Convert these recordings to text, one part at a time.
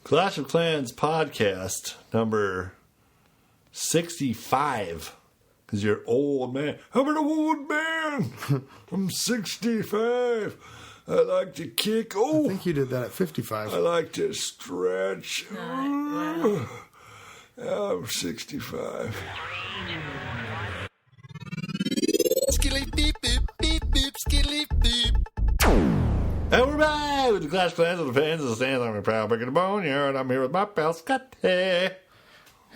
Clash of Clans podcast number 65. Because you're old man. I'm an old man. I'm 65. I like to kick. Oh, I think you did that at 55. I like to stretch. I'm 65. Skilly beep beep beep beep skilly beep. And we're back with the Clash of Clans of the fans of the stands. I'm a proud pick of the boneyard. I'm here with my pal Scott. Hey.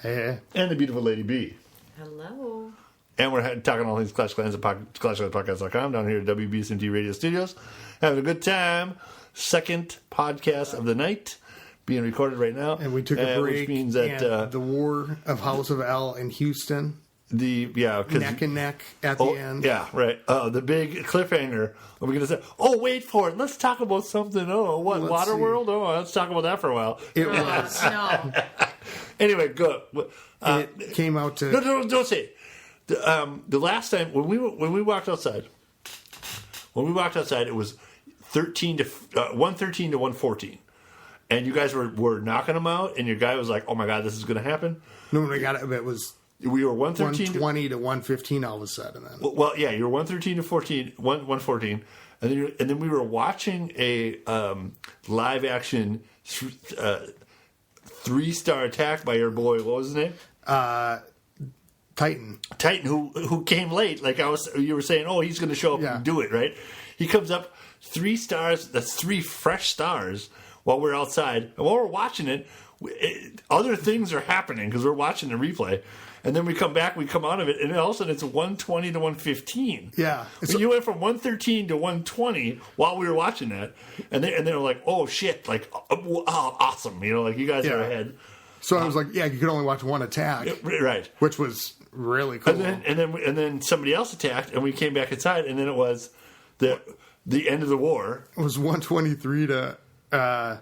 Hey. And the beautiful Lady B. Hello. And we're talking all things Clash of Clans at ClashClansPodcast.com down here at WBSMT Radio Studios. Having a good time. Second podcast of the night being recorded right now. And we took a break. Which means that the War of House of L in Houston. Neck and neck at the end. Yeah, right. The big cliffhanger. We're going to say, wait for it. Let's talk about something. Waterworld? Let's talk about that for a while. It was. No. Anyway, good. It came out to... No, don't say it. The last time, when we walked outside, it was 113 to 114. And you guys were knocking them out, and your guy was like, oh my God, this is going to happen? No, when I got it was... We were 113 120 to 115 all of a sudden. Then. Well, yeah, you were 113 to 114, and then we were watching a live action 3-star attack by your boy. What was his name? Titan, who came late. Like you were saying, he's going to show up and do it, right? He comes up 3 stars. That's 3 fresh stars while we're outside, and while we're watching it, other things are happening because we're watching the replay. And then we come back, we come out of it, and all of a sudden it's 120 to 115. Yeah. So you went from 113 to 120 while we were watching that. And they were like, oh, shit. Like, awesome. You guys are ahead. So I was like, you could only watch one attack. Right. Which was really cool. And then somebody else attacked, and we came back inside, and then it was the end of the war. It was 123 to... I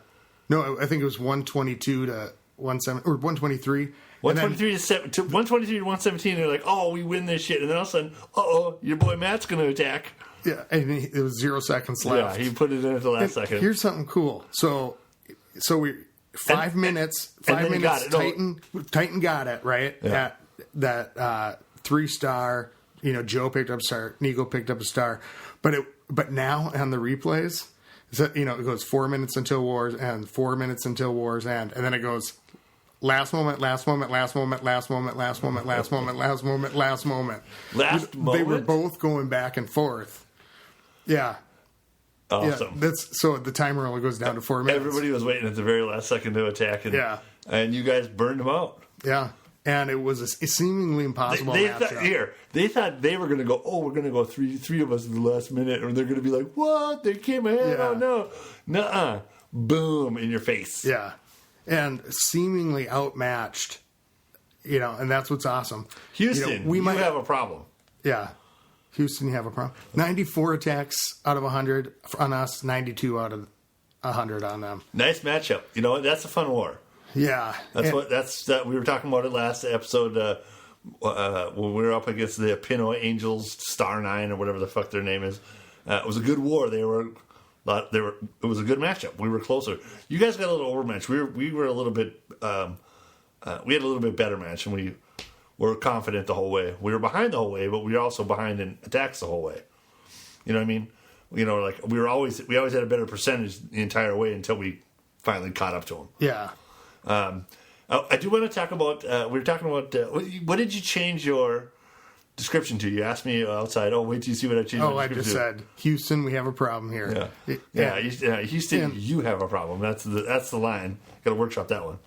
think it was 122 to 170 or 123. 123 to 117. They're like, we win this shit, and then all of a sudden, your boy Matt's going to attack. Yeah, and it was 0 seconds left. Yeah, he put it in at the last second. Here's something cool. So we 5 minutes. 5 minutes. Titan got it right. Yeah. At that 3-star. Joe picked up a star. Nico picked up a star. But now on the replays. So, it goes 4 minutes until wars end, 4 minutes until wars end, and then it goes last moment, last moment, last moment, last moment, last moment, last moment, last moment, last moment. Last moment? They were both going back and forth. Yeah. Awesome. Yeah, so the timer only goes down to 4 minutes. Everybody was waiting at the very last second to attack, and you guys burned them out. Yeah. And it was a seemingly impossible matchup. They thought they were going to go, we're going to go three of us in the last minute, and they're going to be like, what? They came ahead? Yeah. Oh, no. Nuh-uh. Boom, in your face. Yeah. And seemingly outmatched, and that's what's awesome. Houston, you might have a problem. Yeah. Houston, you have a problem. 94 attacks out of 100 on us, 92 out of 100 on them. Nice matchup. That's a fun war. Yeah, we were talking about it last episode when we were up against the Pino Angels, Star 9 or whatever the fuck their name is. It was a good war. It was a good matchup. We were closer. You guys got a little overmatched. We were a little bit. We had a little bit better match, and we were confident the whole way. We were behind the whole way, but we were also behind in attacks the whole way. You know what I mean? Like we always had a better percentage the entire way until we finally caught up to them. Yeah. I do want to talk about. We were talking about what did you change your description to? You asked me outside. Wait till you see what I changed. I just said Houston. We have a problem here. Yeah. Houston, you have a problem. That's the line. Got to workshop that one.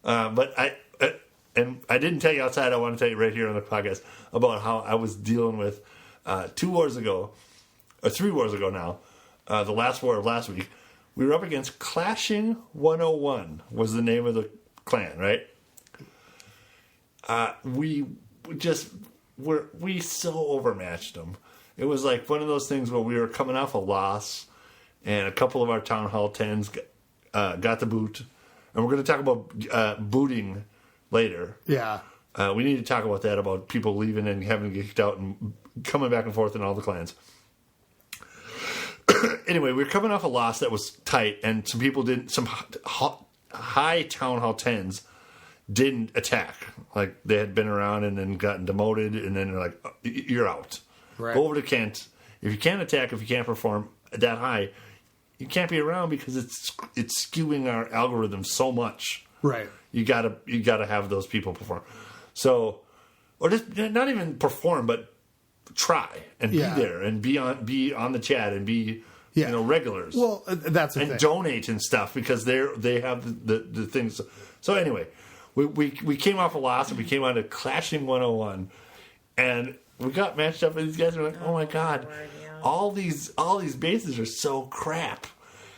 But I didn't tell you outside. I want to tell you right here on the podcast about how I was dealing with 2 wars ago, or 3 wars ago now. The last war of last week. We were up against Clashing 101 was the name of the clan, right? We so overmatched them. It was like one of those things where we were coming off a loss, and a couple of our Town Hall 10s got the boot. And we're going to talk about booting later. Yeah. We need to talk about that, about people leaving and having to get kicked out and coming back and forth in all the clans. Anyway, we were coming off a loss that was tight, and some people didn't. Some high Town Hall 10s didn't attack. Like, they had been around and then gotten demoted, and then they're like, oh, you're out. Right. Go over to Kent. If you can't attack, if you can't perform that high, you can't be around because it's skewing our algorithm so much. Right. You gotta have those people perform. So, or just not even perform, but try and be there and be on the chat and be regulars. Well, that's the and thing. Donate and stuff because they have the things. So anyway, we came off a loss and we came on to Clashing 101, and we got matched up, and these guys were like, "Oh my god, all these bases are so crap."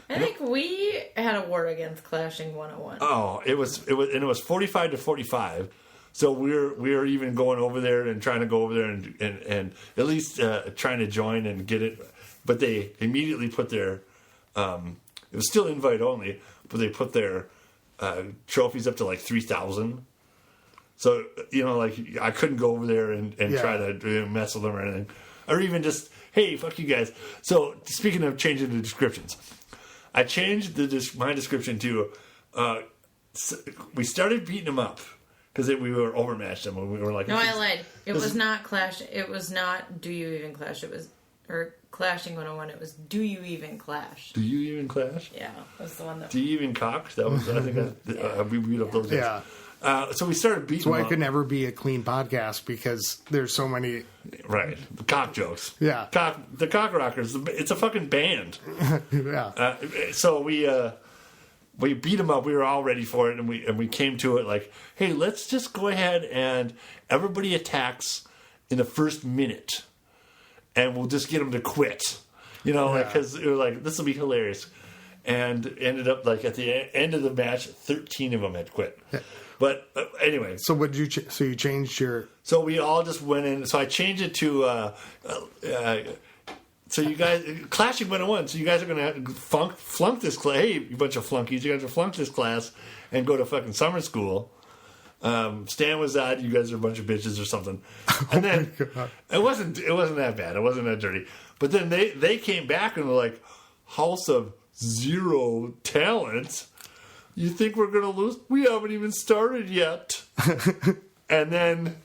I think we had a war against Clashing 101. Oh, it was 45-45. So we're even going over there and trying to go over there and at least trying to join and get it. But they immediately put their it was still invite only, but they put their trophies up to like 3,000. So like I couldn't go over there and try to mess with them or anything, or even just hey, fuck you guys. So speaking of changing the descriptions, I changed my description to we started beating them up. Because we were overmatched them. We were like, no, I lied. It was not Clash. It was not Do You Even Clash. It was Clashing 101. It was Do You Even Clash. Do you even clash? Yeah, that's the one that. Do you even cock? That was I think we beat up those guys. Yeah. So we started beating. So them it could up. never be a clean podcast because there's so many. Right, the cock jokes. Yeah, the Cock Rockers. It's a fucking band. Yeah. So we beat them up. We were all ready for it, and we came to it like, hey, let's just go ahead and everybody attacks in the first minute, and we'll just get them to quit. Because it was like this will be hilarious, and ended up like at the end of the match, 13 of them had quit. Yeah. But anyway, so what did you? So you changed your? So we all just went in. So I changed it to. So you guys, Clashing 101, so you guys are going to flunk this class. Hey, you bunch of flunkies, you guys are flunk this class and go to fucking summer school. Stan was odd, you guys are a bunch of bitches or something. And then, it wasn't that bad, it wasn't that dirty. But then they came back and were like, House of Zero Talent? You think we're going to lose? We haven't even started yet. And then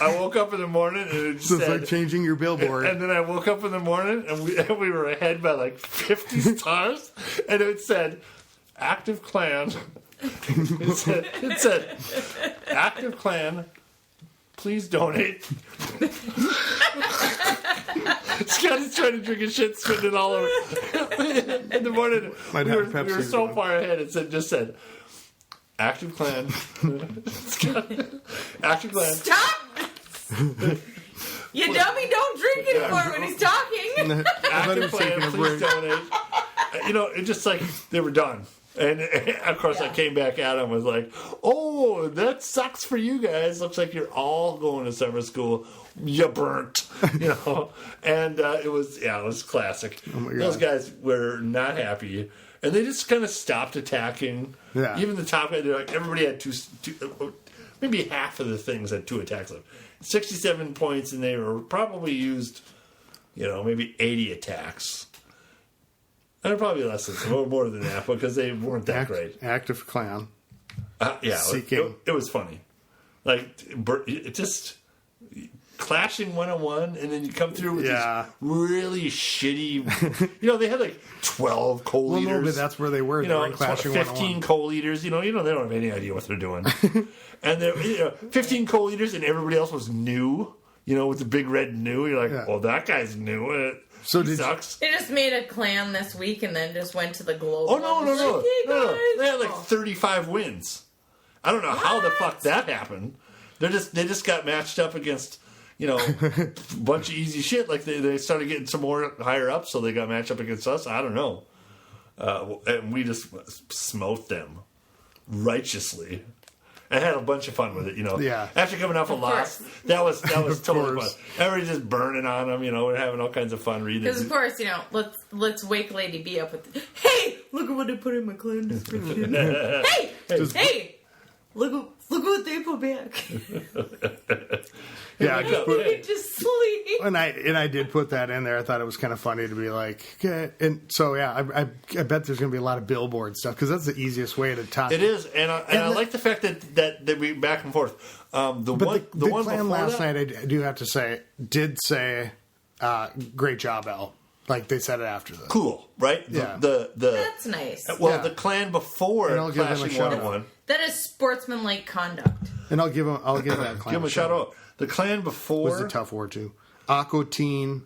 I woke up in the morning and it just So it's said, like changing your billboard. And then I woke up in the morning and we were ahead by like 50 stars, and it said active clan. It said active clan. Please donate. Scotty's trying to drink his shit, spitting it all over. In the morning, we were so far ahead. It just said. Active clan. Active clan. Stop! You dummy, don't drink anymore when he's talking. Active clan, please donate. It just like they were done. And of course I came back at him was like, oh, that sucks for you guys. Looks like you're all going to summer school. You burnt. And it was classic. Oh my God. Those guys were not happy. And they just kind of stopped attacking. Yeah. Even the top guy, everybody had two, maybe half of the things had 2 attacks left. 67 points, and they were probably used, maybe 80 attacks. And probably less than, more than that, because they weren't that great. Active clan. Seeking. It was funny. Like, it just... Clashing 101, and then you come through with these really shitty... they had like 12 co-leaders. Well, no, but that's where they were. They were in Clashing 15 101. co-leaders. They don't have any idea what they're doing. And they're 15 co-leaders, and everybody else was new. With the big red new. You're like, well, that guy's new. So he sucks. They just made a clan this week and then just went to the global. Oh, no. Hey, They had like 35 wins. I don't know how the fuck that happened. They just got matched up against... a bunch of easy shit. Like they started getting some more higher up, so they got matched up against us. I don't know. And we just smote them righteously. I had a bunch of fun with it, Yeah. After coming off a loss, that was totally fun. Everybody just burning on them, we're having all kinds of fun reading. Because of course, let's wake Lady B up with, hey, look at what I put in my clan description. hey, look what they put back. Yeah, I Wake just up. put, You just sleep. and I did put that in there. I thought it was kind of funny to be like, okay. And so yeah, I bet there's going to be a lot of billboard stuff because that's the easiest way to talk. It is, and I like the fact that we back and forth. The one clan before last that, night, I do have to say, did say, "Great job, Al." Like they said it after that. cool, right? Yeah. That's nice. Well, Yeah. the clan before And I'll give them a Clashing shout 101. That is sportsmanlike conduct. And I'll give that clan Give him a shout out. The clan before was a tough war too. Actotine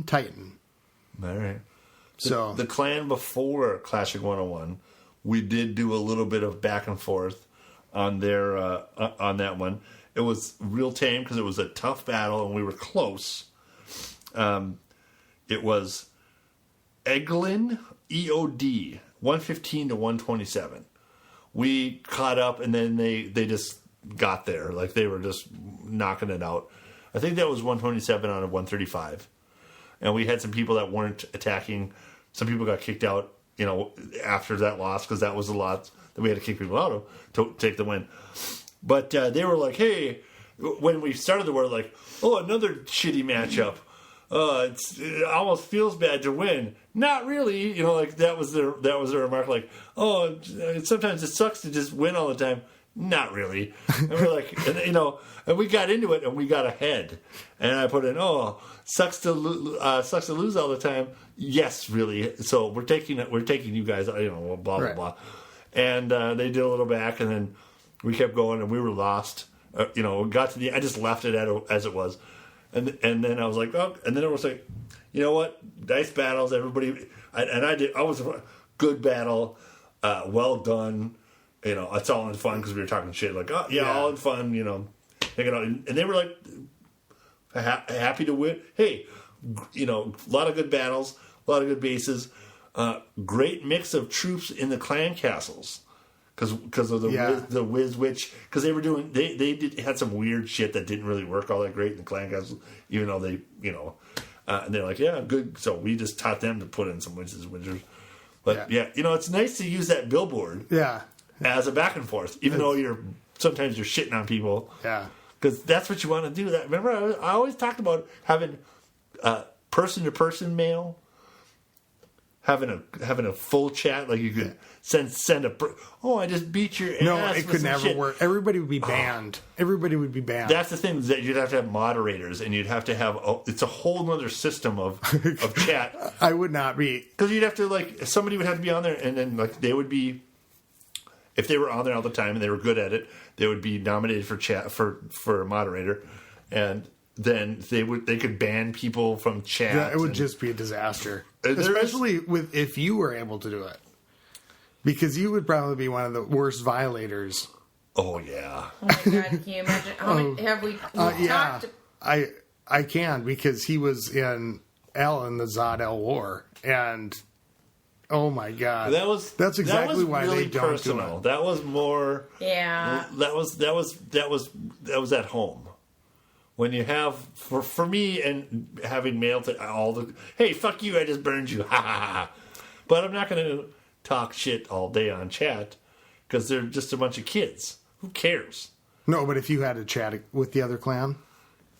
Titan. All right. So The clan before Clashing 101, we did do a little bit of back and forth on their on that one. It was real tame because it was a tough battle and we were close. It was Eglin EOD 115 to 127. We caught up and then they just got there, like they were just knocking it out. I think that was 127 out of 135. And we had some people that weren't attacking. Some people got kicked out, after that loss because that was a lot that we had to kick people out of to take the win. But they were like, hey, when we started the war, like, oh, another shitty matchup. It almost feels bad to win. Not really, like that was their remark. Like, oh, sometimes it sucks to just win all the time. Not really. And we're like, and we got into it and we got ahead. And I put in, oh, sucks to lose all the time. Yes, really. So we're taking you guys, blah blah right. blah. And they did a little back, and then we kept going, and we were lost. Got to I just left it as it was. And then I was like, oh, and then it was like, you know what? Nice battles, everybody. I was a good battle, well done. It's all in fun because we were talking shit. Like, oh yeah, all in fun. And they were like happy to win. Hey, a lot of good battles, a lot of good bases, great mix of troops in the clan castles. Because of the Wiz Witch, because they were doing had some weird shit that didn't really work all that great in the clan castle, even though they and they're like, yeah, good. So we just taught them to put in some witches. But it's nice to use that billboard as a back and forth, even though sometimes you're shitting on people, because that's what you want to do. That remember I always talked about having person to person mail. Having a full chat, like you could send I just beat your ass. no, it with could some never shit. work. Everybody would be banned. Everybody would be banned. That's the thing, is that you'd have to have moderators, and you'd have to have it's a whole other system of chat. I would not be, Because you'd have to somebody would have to be on there, and then they would be, if they were on there all the time and they were good at it, they would be nominated for chat for a moderator, and then they could ban people from chat. Yeah, it would just be a disaster. There is- Especially if you were able to do it. Because you would probably be one of the worst violators. Oh yeah. Oh my god, can you imagine? How many have we Yeah. talked? I can, because he was in the Zod-El War. And oh my god. That's exactly why really they don't personal. do it. That was more Yeah. That was at home. When you have, for me, and having mail to all the, hey, fuck you, I just burned you, ha ha ha. But I'm not going to talk shit all day on chat, because they're just a bunch of kids. Who cares? No, but if you had to chat with the other clan,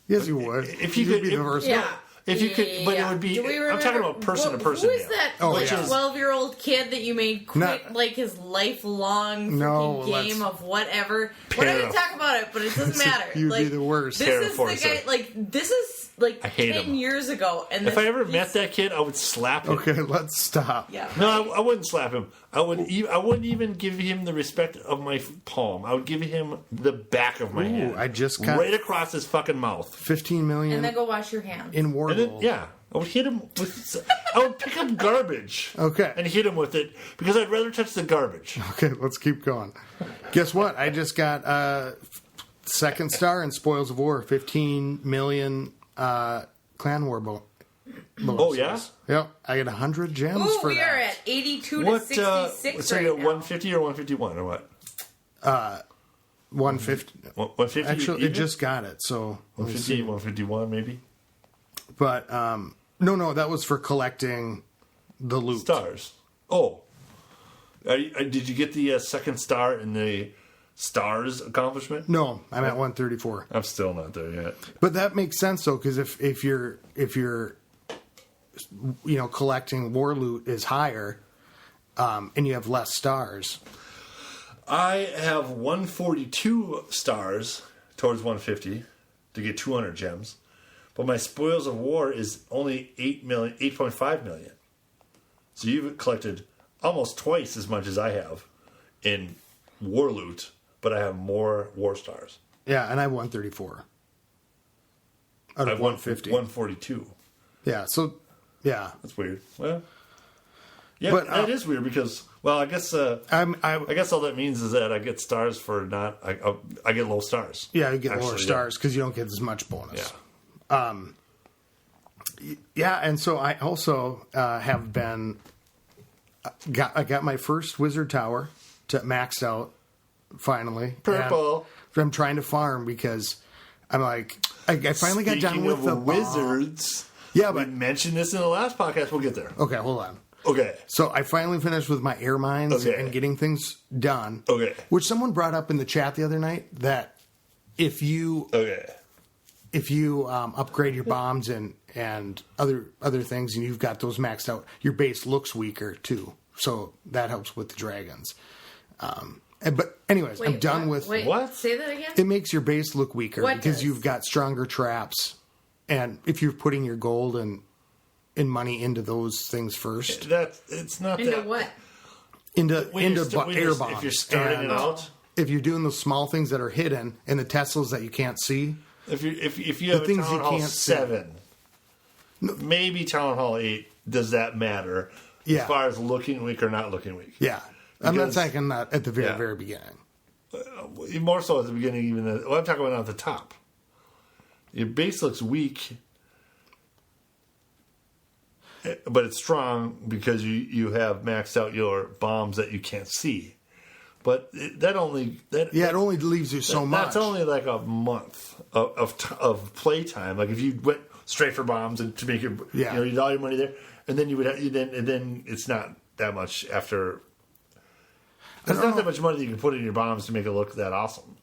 yes, you would. If you You'd could- be the first Yeah. If you could, but it would be, Do we I'm talking remember- about person to Who person is mail. that Oh, like yeah. 12-year-old kid that you made quit Not- his lifelong No, freaking game let's- of whatever? We're not going to talk about it, but it doesn't matter. You'd like, be the worst. This is the Terraforcer. guy. This is like I hate 10 him. years ago. And If I ever met that kid, I would slap him. Okay, let's stop. yeah, No, I wouldn't slap him. I wouldn't even give him the respect of my palm. I would give him the back of my hand. I just got right across his fucking mouth. 15 million and then go wash your hands. in War And then, Gold. yeah, I would hit him with. I would pick up garbage. Okay. And hit him with it because I'd rather touch the garbage. Okay, let's keep going. Guess what? I just got second star in Spoils of War. 15 million Clan War bonuses. Oh yeah. Yep, I get 100 gems Ooh, for we that. are at 82 to What? 66 So right you got now. 150 or 151 or what? 150. 150. Actually, it even? just got it. So, let me 150, see. 151 maybe. But no, that was for collecting the loot. Stars. Oh. Did you get the second star in the stars accomplishment? No, I'm at 134. I'm still not there yet. But that makes sense though, because if you're collecting war loot is higher, and you have less stars. I have 142 stars towards 150 to get 200 gems, but my spoils of war is only 8.5 million. So you've collected almost twice as much as I have in war loot, but I have more war stars. Yeah, and I have 134 out of 150. 142. Yeah, so yeah, That's weird. Well, yeah, But, that is weird because, well, I guess I guess all that means is that I get stars for not. I get low stars. yeah, you get lower Actually, stars because you don't get as much bonus. Yeah. Yeah, and so I also have been I got my first wizard tower to maxed out finally. Purple. And I'm trying to farm because I'm like I finally got done Speaking with of the wizards. Yeah, We but mentioned this in the last podcast. We'll get there. okay, hold on. Okay. So I finally finished with my air mines Okay. and getting things done. Okay. Which someone brought up in the chat the other night that if you Okay. upgrade your bombs and other things and you've got those maxed out, your base looks weaker too. So that helps with the dragons. But anyways, I'm done with What? Say that again. it. Makes your base look weaker What because does? you've got stronger traps, and if you're putting your gold and money into those things first, It's not Into that. what? into When you're air bombs. if you're starting And it out, if you're doing those small things that are hidden and the Teslas that you can't see, if you have a things Town you Hall can't see. 7, maybe Town Hall 8, does that matter? Yeah. As far as looking weak or not looking weak? yeah. I'm not Because- talking that at the very, Yeah. very beginning. More so at the beginning, even. I'm talking about at the top. Your base looks weak, but it's strong because you have maxed out your bombs that you can't see. But that only Yeah, it only leaves you so much. That's only like a month of play time. Like if you went straight for bombs and to make it, Yeah. you did all your money there, and then you would then it's not that much after. There's not that much money you can put in your bombs to make it look that awesome.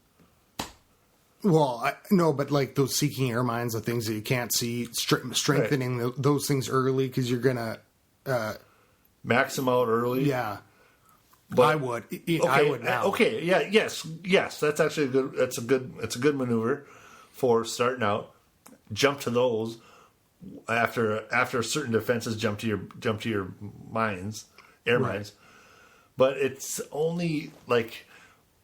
Well, no, but like those seeking air mines, the things that you can't see, strengthening those things early because you're gonna, Max them out early. yeah. But- I would. I would now. Okay. Yeah. Yes. That's actually a good. It's a good maneuver for starting out. Jump to those after certain defenses. Jump to your mines, air mines. But it's only like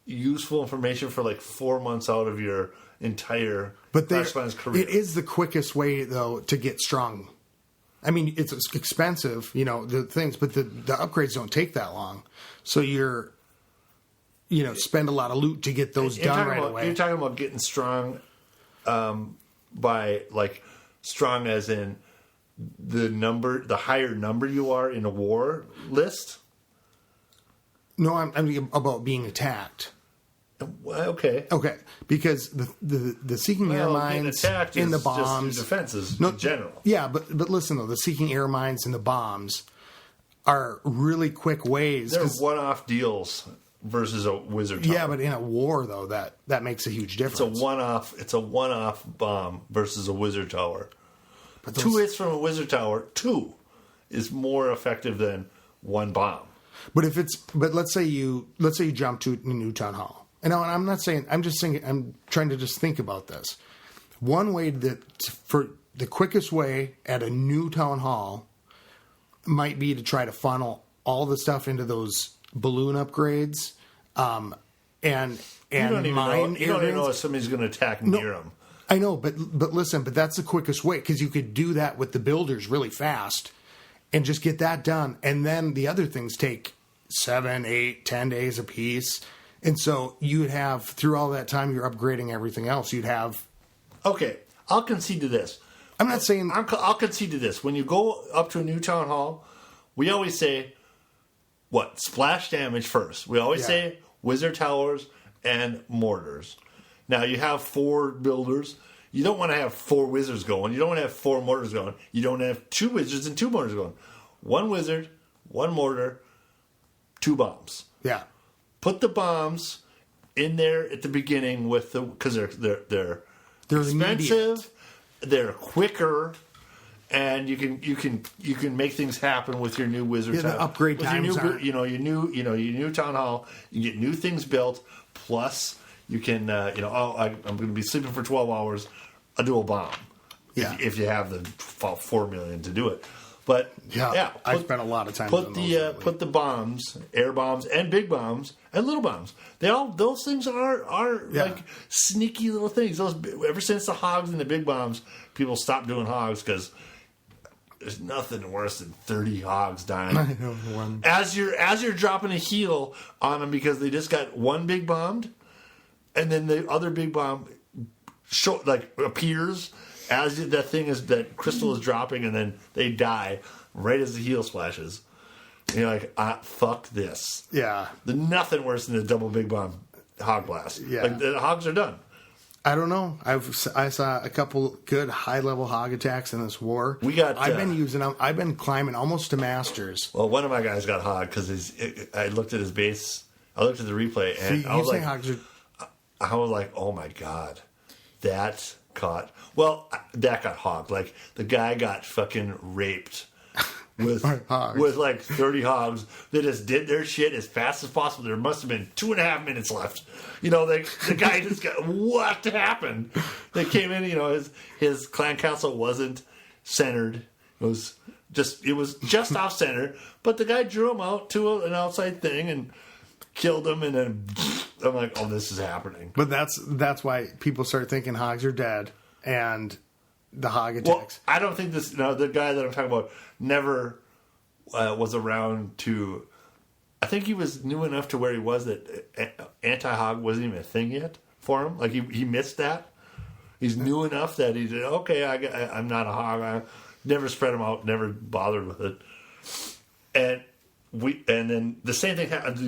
useful information for like 4 months out of your entire Clash Clans career. it is the quickest way though to get strong. I mean, it's expensive, the things, but the upgrades don't take that long. So you're, spend a lot of loot to get those done right away. You're talking about getting strong by like strong as in the higher number you are in a war list. No, I'm about being attacked. Okay. Okay, because the seeking air Getting mines attacked and the is just your bombs, defenses in general. Yeah, but listen though, the seeking air mines and the bombs are really quick ways. They're 'Cause- one-off deals versus a wizard tower. yeah, but in a war though, that makes a huge difference. It's a one-off bomb versus a wizard tower. But 2 hits from a wizard tower, 2 is more effective than 1 bomb. But let's say you jump to New Town Hall. And I'm not saying, I'm just saying, I'm trying to just think about this. One way for the quickest way at a new town hall might be to try to funnel all the stuff into those balloon upgrades, and You don't even know areas. if somebody's going to attack near them. I know, but listen, but that's the quickest way because you could do that with the builders really fast and just get that done. And then the other things take 7, 8, 10 days a piece. And so you would have, through all that time, you're upgrading everything else. You'd have. Okay, I'll concede to this. I'm not saying. I'll concede to this. When you go up to a new town hall, we always say, what? Splash damage first. We always say wizard towers and mortars. Now, you have 4 builders. You don't want to have 4 wizards going. You don't want to have 4 mortars going. You don't have 2 wizards and 2 mortars going. 1 wizard, 1 mortar, 2 bombs. Yeah. Put the bombs in there at the beginning with because they're They're expensive, immediate. they're quicker, and you can make things happen with your new wizard. Yeah, the time. upgrade With your times new, aren't- your new town hall. You get new things built. Plus, you can I'm going to be sleeping for 12 hours. I'll do a bomb. Yeah. If you have the 4 million to do it. But I spent a lot of time. Put the bombs, air bombs, and big bombs, and little bombs. Those things are like sneaky little things. Ever since the hogs and the big bombs, people stopped doing hogs because there's nothing worse than 30 hogs dying. I know one. As you're dropping a heal on them because they just got one big bombed, and then the other big bomb appears. As that crystal is dropping, and then they die right as the heal splashes. And you're like, fuck this. Yeah. There's nothing worse than a double big bomb hog blast. Yeah. Like, the hogs are done. I don't know. I saw a couple good high level hog attacks in this war. I've been using them. I've been climbing almost to masters. Well, one of my guys got hog because I looked at his base. I looked at the replay, and I was like, oh my god, that caught. Well, that got hogged. Like, the guy got fucking raped with like 30 hogs. They just did their shit as fast as possible. There must have been 2.5 minutes left. The guy just got, what happened? They came in, his clan council wasn't centered. It was just off center, but the guy drew him out to an outside thing and killed him, and then I'm like, oh, this is happening. But that's why people start thinking hogs are dead. And the hog attacks. Well, I don't think the guy that I'm talking about never was around to. I think he was new enough to where he was that anti-hog wasn't even a thing yet for him. Like, he missed that. He's new enough that he said, okay, I'm not a hog. I never spread him out, never bothered with it. And then the same thing happened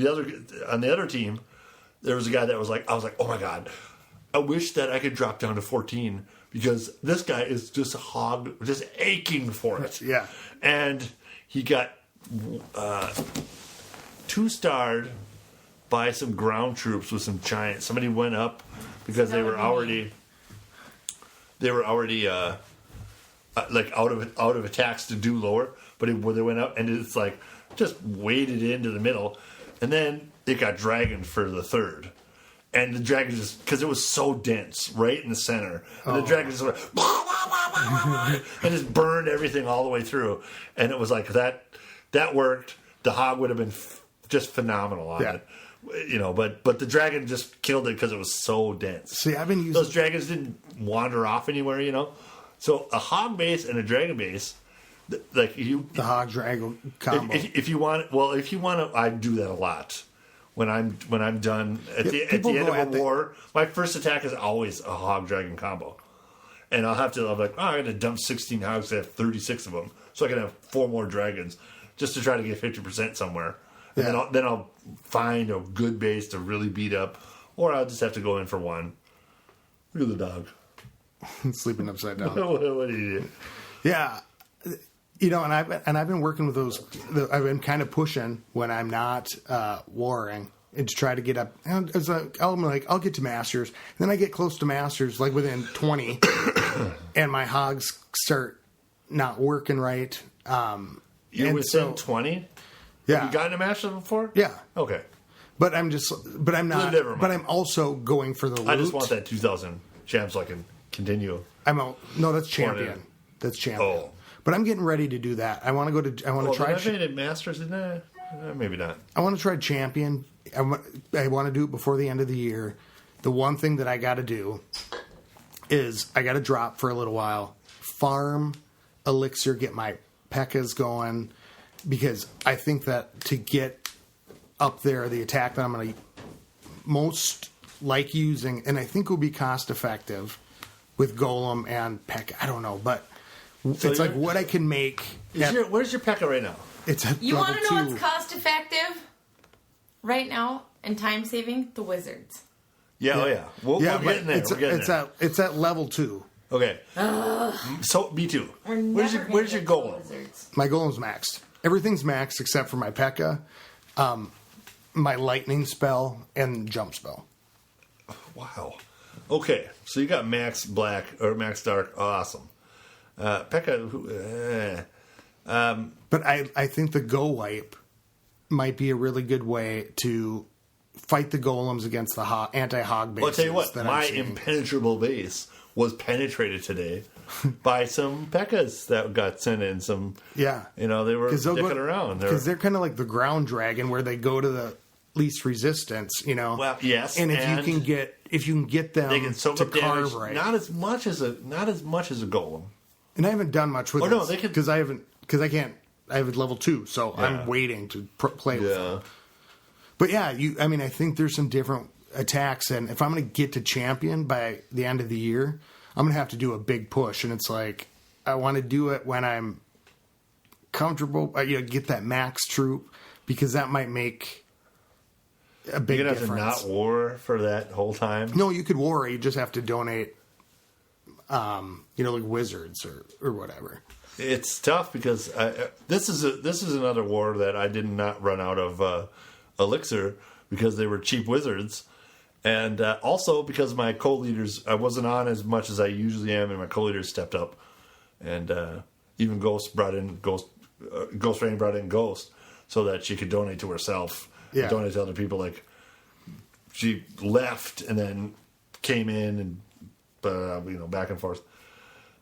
on the other team. There was a guy that was like, I was like, oh my god, I wish that I could drop down to 14 because this guy is just a hog, just aching for it. Yeah. And he got 2-starred by some ground troops with some giants. Somebody went up because they were already like out of attacks to do lower, but they went up and it's like just waded into the middle, and then it got dragoned for the third. And the dragon just, because it was so dense, right in the center. And the dragon just went, and just burned everything all the way through. And it was like, that worked. The hog would have been just phenomenal on it. But the dragon just killed it because it was so dense. See, I've been using... Those dragons didn't wander off anywhere, So a hog base and a dragon base, like the hog dragon combo. If you want to, I do that a lot. When I'm done at the end of a war, my first attack is always a hog dragon combo, and I'm like, I got to dump 16 hogs. I have 36 of them, so I can have 4 more dragons, just to try to get 50% somewhere. And then I'll find a good base to really beat up, or I'll just have to go in for one. Look at the dog sleeping upside down. What do you do? Yeah. And I've been working with those. I've been kind of pushing when I'm not warring and to try to get up. And I'll get to masters, and then I get close to masters, like within 20, and my hogs start not working right. You're within 20. Yeah. Have you gotten a masters before? Yeah. Okay. But I'm not. But I'm also going for the loot. I just want that 2,000 gems so I can continue. No, that's champion. That's champion. Oh. But I'm getting ready to do that. I want to try. I've made masters in that. Maybe not. I want to try champion. I want to do it before the end of the year. The one thing that I got to do is I got to drop for a little while, farm elixir, get my P.E.K.K.A.s going, because I think that to get up there, the attack that I'm going to most like using, and I think will be cost effective with Golem and P.E.K.K.A. I don't know, but. So it's like what I can make. Where's your P.E.K.K.A. right now? It's at You want to know 2. what's cost effective right now and time saving? The wizards. Yeah, oh yeah. We're getting there. It's at level 2. Okay. So me too. Where's your golem? My golem's maxed. Everything's maxed except for my P.E.K.K.A., my lightning spell, and jump spell. Wow. Okay, so you got Max Black or Max Dark. Awesome. Pekka. But I think the Go Wipe might be a really good way to fight the golems against the anti-hog bases. Well, I'll tell you what, that my I'm seeing. impenetrable base was penetrated today by some Pekkas that got sent in. Some, Yeah. they were dicking around. Because they're kind of like the ground dragon where they go to the least resistance, Well, yes, And if you can get them they can soak to up damage, carve right. not as much as a golem. And I haven't done much with no, this they can- because I can't. I have a level 2, so I'm waiting to play with them. But yeah, I think there's some different attacks, and if I'm going to get to champion by the end of the year, I'm going to have to do a big push. And it's like I want to do it when I'm comfortable. Get that max troop because that might make a big You're gonna difference. have to not war for that whole time. No, you could war. You just have to donate. Like wizards or whatever. It's tough because this is another war that I did not run out of elixir because they were cheap wizards, and also because my co-leaders, I wasn't on as much as I usually am, and my co-leaders stepped up, and even Ghost Rain brought in Ghost so that she could donate to herself, donate to other people. Like she left and then came in and back and forth.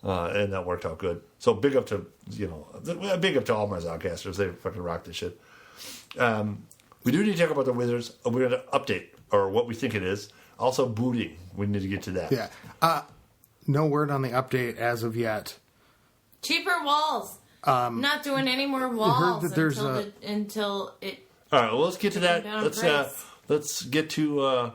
And that worked out good. So big up to all my Zodcasters. They fucking rock this shit. We do need to talk about the Wizards. We're going to update or what we think it is. Also booting. We need to get to that. Yeah. No word on the update as of yet. Cheaper walls. Not doing any more walls that there's until it. All right. Well, let's get to that. Down Let's get to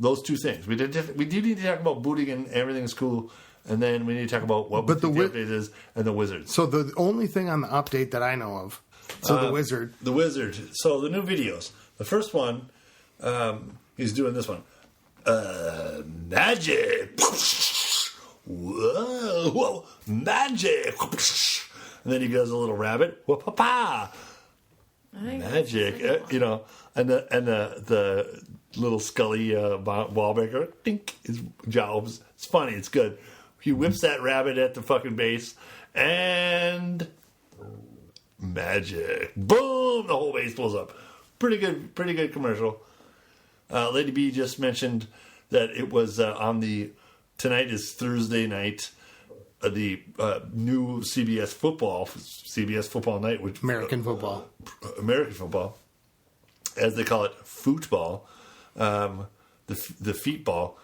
those two things. We do need to talk about booting and everything's cool. And then we need to talk about what the update is and the Wizards. So the only thing on the update that I know of, the Wizard. The Wizard. So the new videos. The first one, he's doing this one. Magic. Whoa, magic. And then he goes a little rabbit. Whoa-pa-pa. Magic. And the little Scully wall breaker. Dink. His jobs. It's funny. It's good. He whips that rabbit at the fucking base, and magic. Boom! The whole base blows up. Pretty good commercial. Lady B just mentioned that it was tonight is Thursday night, the new CBS football night, which American football, as they call it, football, the feet ball.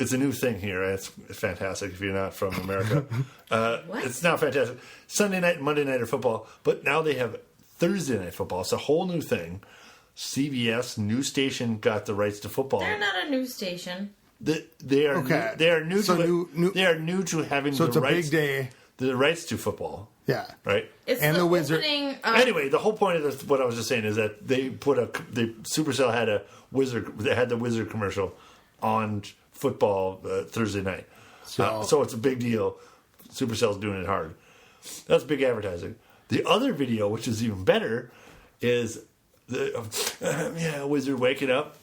It's a new thing here. It's fantastic if you're not from America. It's not fantastic. Sunday night and Monday night are football, but now they have Thursday night football. It's a whole new thing. CBS, new station, got the rights to football. They're not a new station. They are okay. They are new so to they are new to having so the it's a rights. Big day. The rights to football. Yeah. Right. It's and the Wizard. Opening, Anyway, the whole point of this, what I was just saying, is that Supercell had a Wizard. They had the Wizard commercial on football Thursday night. So it's a big deal. Supercell's doing it hard. That's big advertising. The other video, which is even better, is the Wizard waking up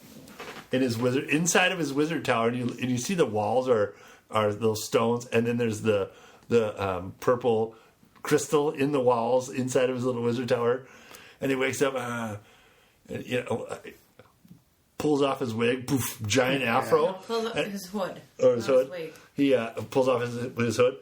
in his wizard inside of his wizard tower, and you see the walls are those stones, and then there's the purple crystal in the walls inside of his little wizard tower, and he wakes up, pulls off his wig, poof, giant afro, pulls up his hood. Or his hood. Wig. He pulls off his hood.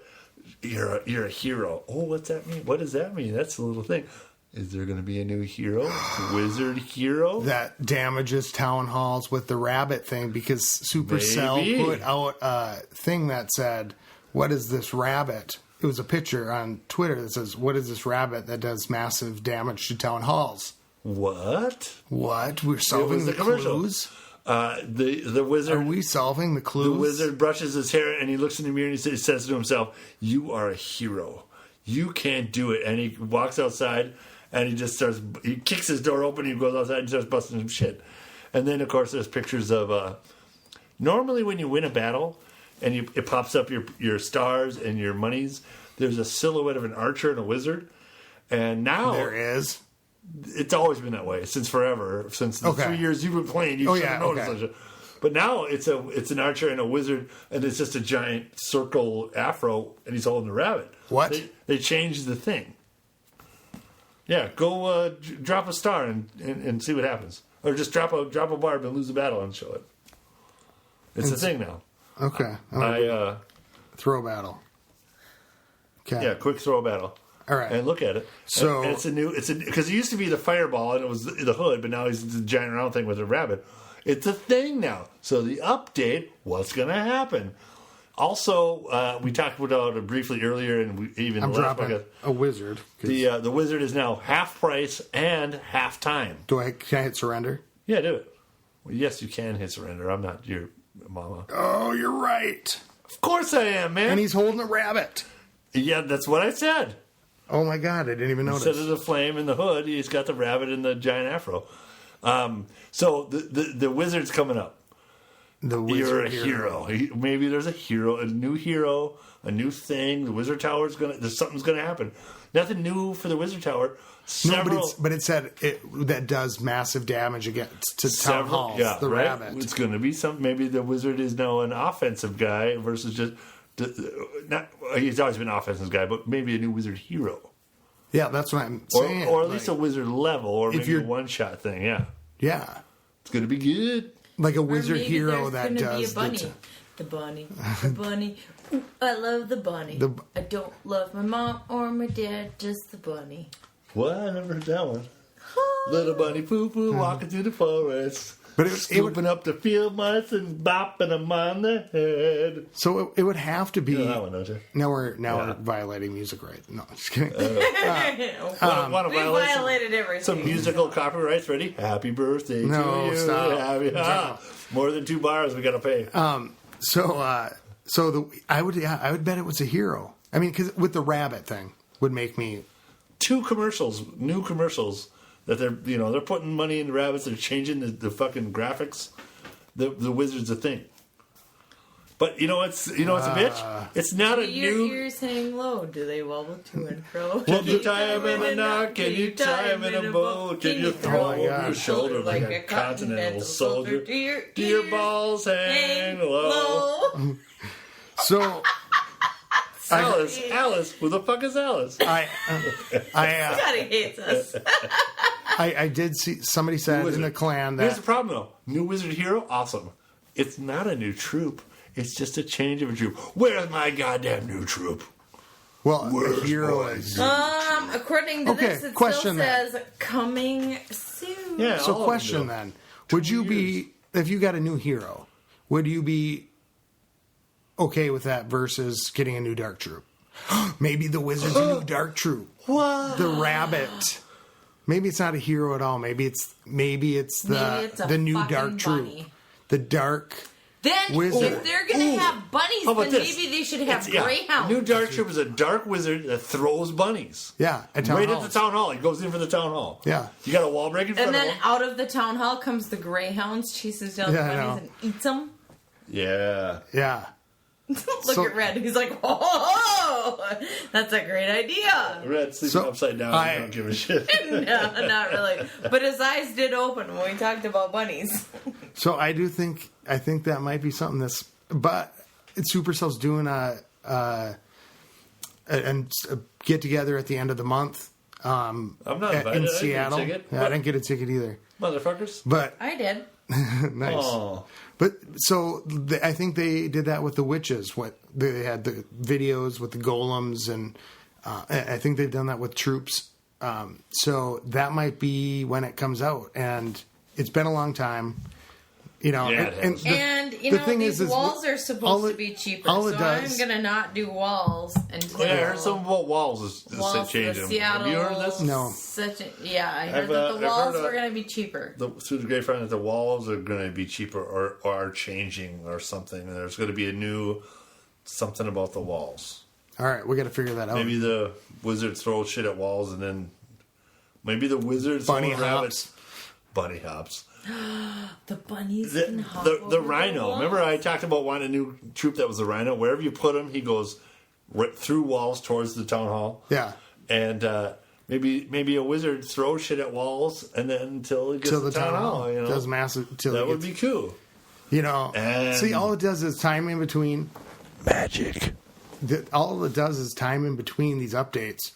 You're a hero. Oh, what's that mean? What does that mean? That's the little thing. Is there going to be a new hero? Wizard hero? That damages town halls with the rabbit thing because Supercell Maybe. put out a thing that said, "What is this rabbit?" It was a picture on Twitter that says, "What is this rabbit that does massive damage to town halls?" What? We're solving the clues? The wizard. Are we solving the clues? The wizard brushes his hair and he looks in the mirror and he says to himself, "You are a hero. You can't do it." And he walks outside and he kicks his door open. He goes outside and starts busting some shit. And then, of course, there's pictures of. Normally, when you win a battle and it pops up your stars and your monies, there's a silhouette of an archer and a wizard. And now there is. It's always been that way since forever. Since the 3 years you've been playing, you should have noticed. But now it's an archer and a wizard, and it's just a giant circle afro, and he's holding a rabbit. What? They changed the thing. Yeah, go drop a star and see what happens, or just drop a barb and lose the battle and show it. It's a thing now. Okay. Throw battle. Okay. Yeah, quick throw battle. All right. And look at it. So and because it used to be the fireball and it was the hood, but now he's the giant round thing with a rabbit. It's a thing now. So the update, what's going to happen? Also, we talked about it briefly earlier, and we even I'm the last dropping podcast. a wizard. The wizard is now half price and half time. Can I hit surrender? Yeah, do it. Well, yes, you can hit surrender. I'm not your mama. Oh, you're right. Of course I am, man. And he's holding a rabbit. Yeah, that's what I said. Oh my god, I didn't even notice. Instead of the flame in the hood, he's got the rabbit and the giant afro. So the wizard's coming up. The wizard You're a hero. Maybe there's a new thing. The wizard tower there's something's gonna happen. Nothing new for the wizard tower. But it said that does massive damage against to town halls. Yeah, the right? rabbit. It's going to be something. Maybe the wizard is now an offensive guy versus just not. He's always been an offensive guy, but maybe a new wizard hero. Yeah, that's what I'm saying. Or at least a wizard level, or maybe you're- a one shot thing. Yeah, Yeah, it's going to be good. like a Or wizard maybe hero there's that gonna does be a bunny. The bunny. Ooh, I love the bunny. I don't love my mom or my dad, just the bunny. What? I never heard that one. Little bunny poo poo walking through the forest. But scooping up the field mice and bopping them on the head. So it would have to be. You know that one, don't you? Now we're violating music rights. No, just kidding. Want to We violate violated everything. some musical copyrights? Ready? Happy birthday No, to you. stop. More than 2 bars we got to pay. I would bet it was a hero. I mean, because with the rabbit thing would make me. 2 new commercials that they're putting money into rabbits. They're changing the fucking graphics. The wizard's a thing. But it's a bitch. It's not a Your new. ears hang low. Do they wobble to and fro? Can you tie him in a knot? Can you tie him in a bow? Can you throw him over your shoulder like a continental soldier? Do your balls hang low? So. Alice, who the fuck is Alice? God, he hates us. I did see somebody said in the clan Here's that the problem though. New wizard hero, awesome. It's not a new troop. It's just a change of a troop. Where's my goddamn new troop? a hero is. According to Okay, this, it question still says coming soon. Yeah. So all of question them do. then, would you be if you got a new hero? Would you be okay with that versus getting a new dark troop? Maybe the wizard's a new dark troop. What? The rabbit. Maybe it's not a hero at all. Maybe it's the new fucking dark troop. bunny. The dark. Then, Wizard. if they're going to have bunnies, How about then this? maybe they should have The greyhounds. new dark troop is a dark wizard that throws bunnies. Yeah, at town Right halls. at the town hall. He goes in for the town hall. Yeah. You got a wall break in front And of then him. out of the town hall comes the greyhounds, chases down Yeah, I the know. bunnies, and eats them. Yeah. Yeah. Look So- at Red. He's like, oh, that's a great idea. Red sleeping So, upside down. I- I don't give a shit. No, not really. But his eyes did open when we talked about bunnies. So I think that might be something but Supercell's doing a get together at the end of the month. I'm not invited. I in didn't get a Seattle. ticket. Yeah, I didn't get a ticket either. Motherfuckers. But I did. nice. Oh. But so I think they did that with the witches. What they had the videos with the golems, and I think they've done that with troops. So that might be when it comes out, and it's been a long time. Yeah, it has. And the thing these is walls are all supposed it- to be cheaper, all so it does- I'm gonna not do walls until Yeah, I heard something about walls is walls changing. the Seattle. Have you heard this? No. I heard I've, that I've the walls heard, were gonna be cheaper. Through the grapevine that the walls are going to be cheaper or are changing or something. And there's going to be a new something about the walls. All right, we got to figure that out. Maybe the wizards throw shit at walls, and then maybe the wizards Bunny throw rabbits. Bunny hops. The bunnies The, can hop the over rhino. walls. Remember, I talked about wanting a new troop that was the rhino. Wherever you put him, he goes right through walls towards the town hall. Yeah. And maybe a wizard throws shit at walls, and then until he gets Till to the town hall. does massive. Till That it would gets- be cool. You know, see, all it does is time in between. Magic. All it does is time in between these updates.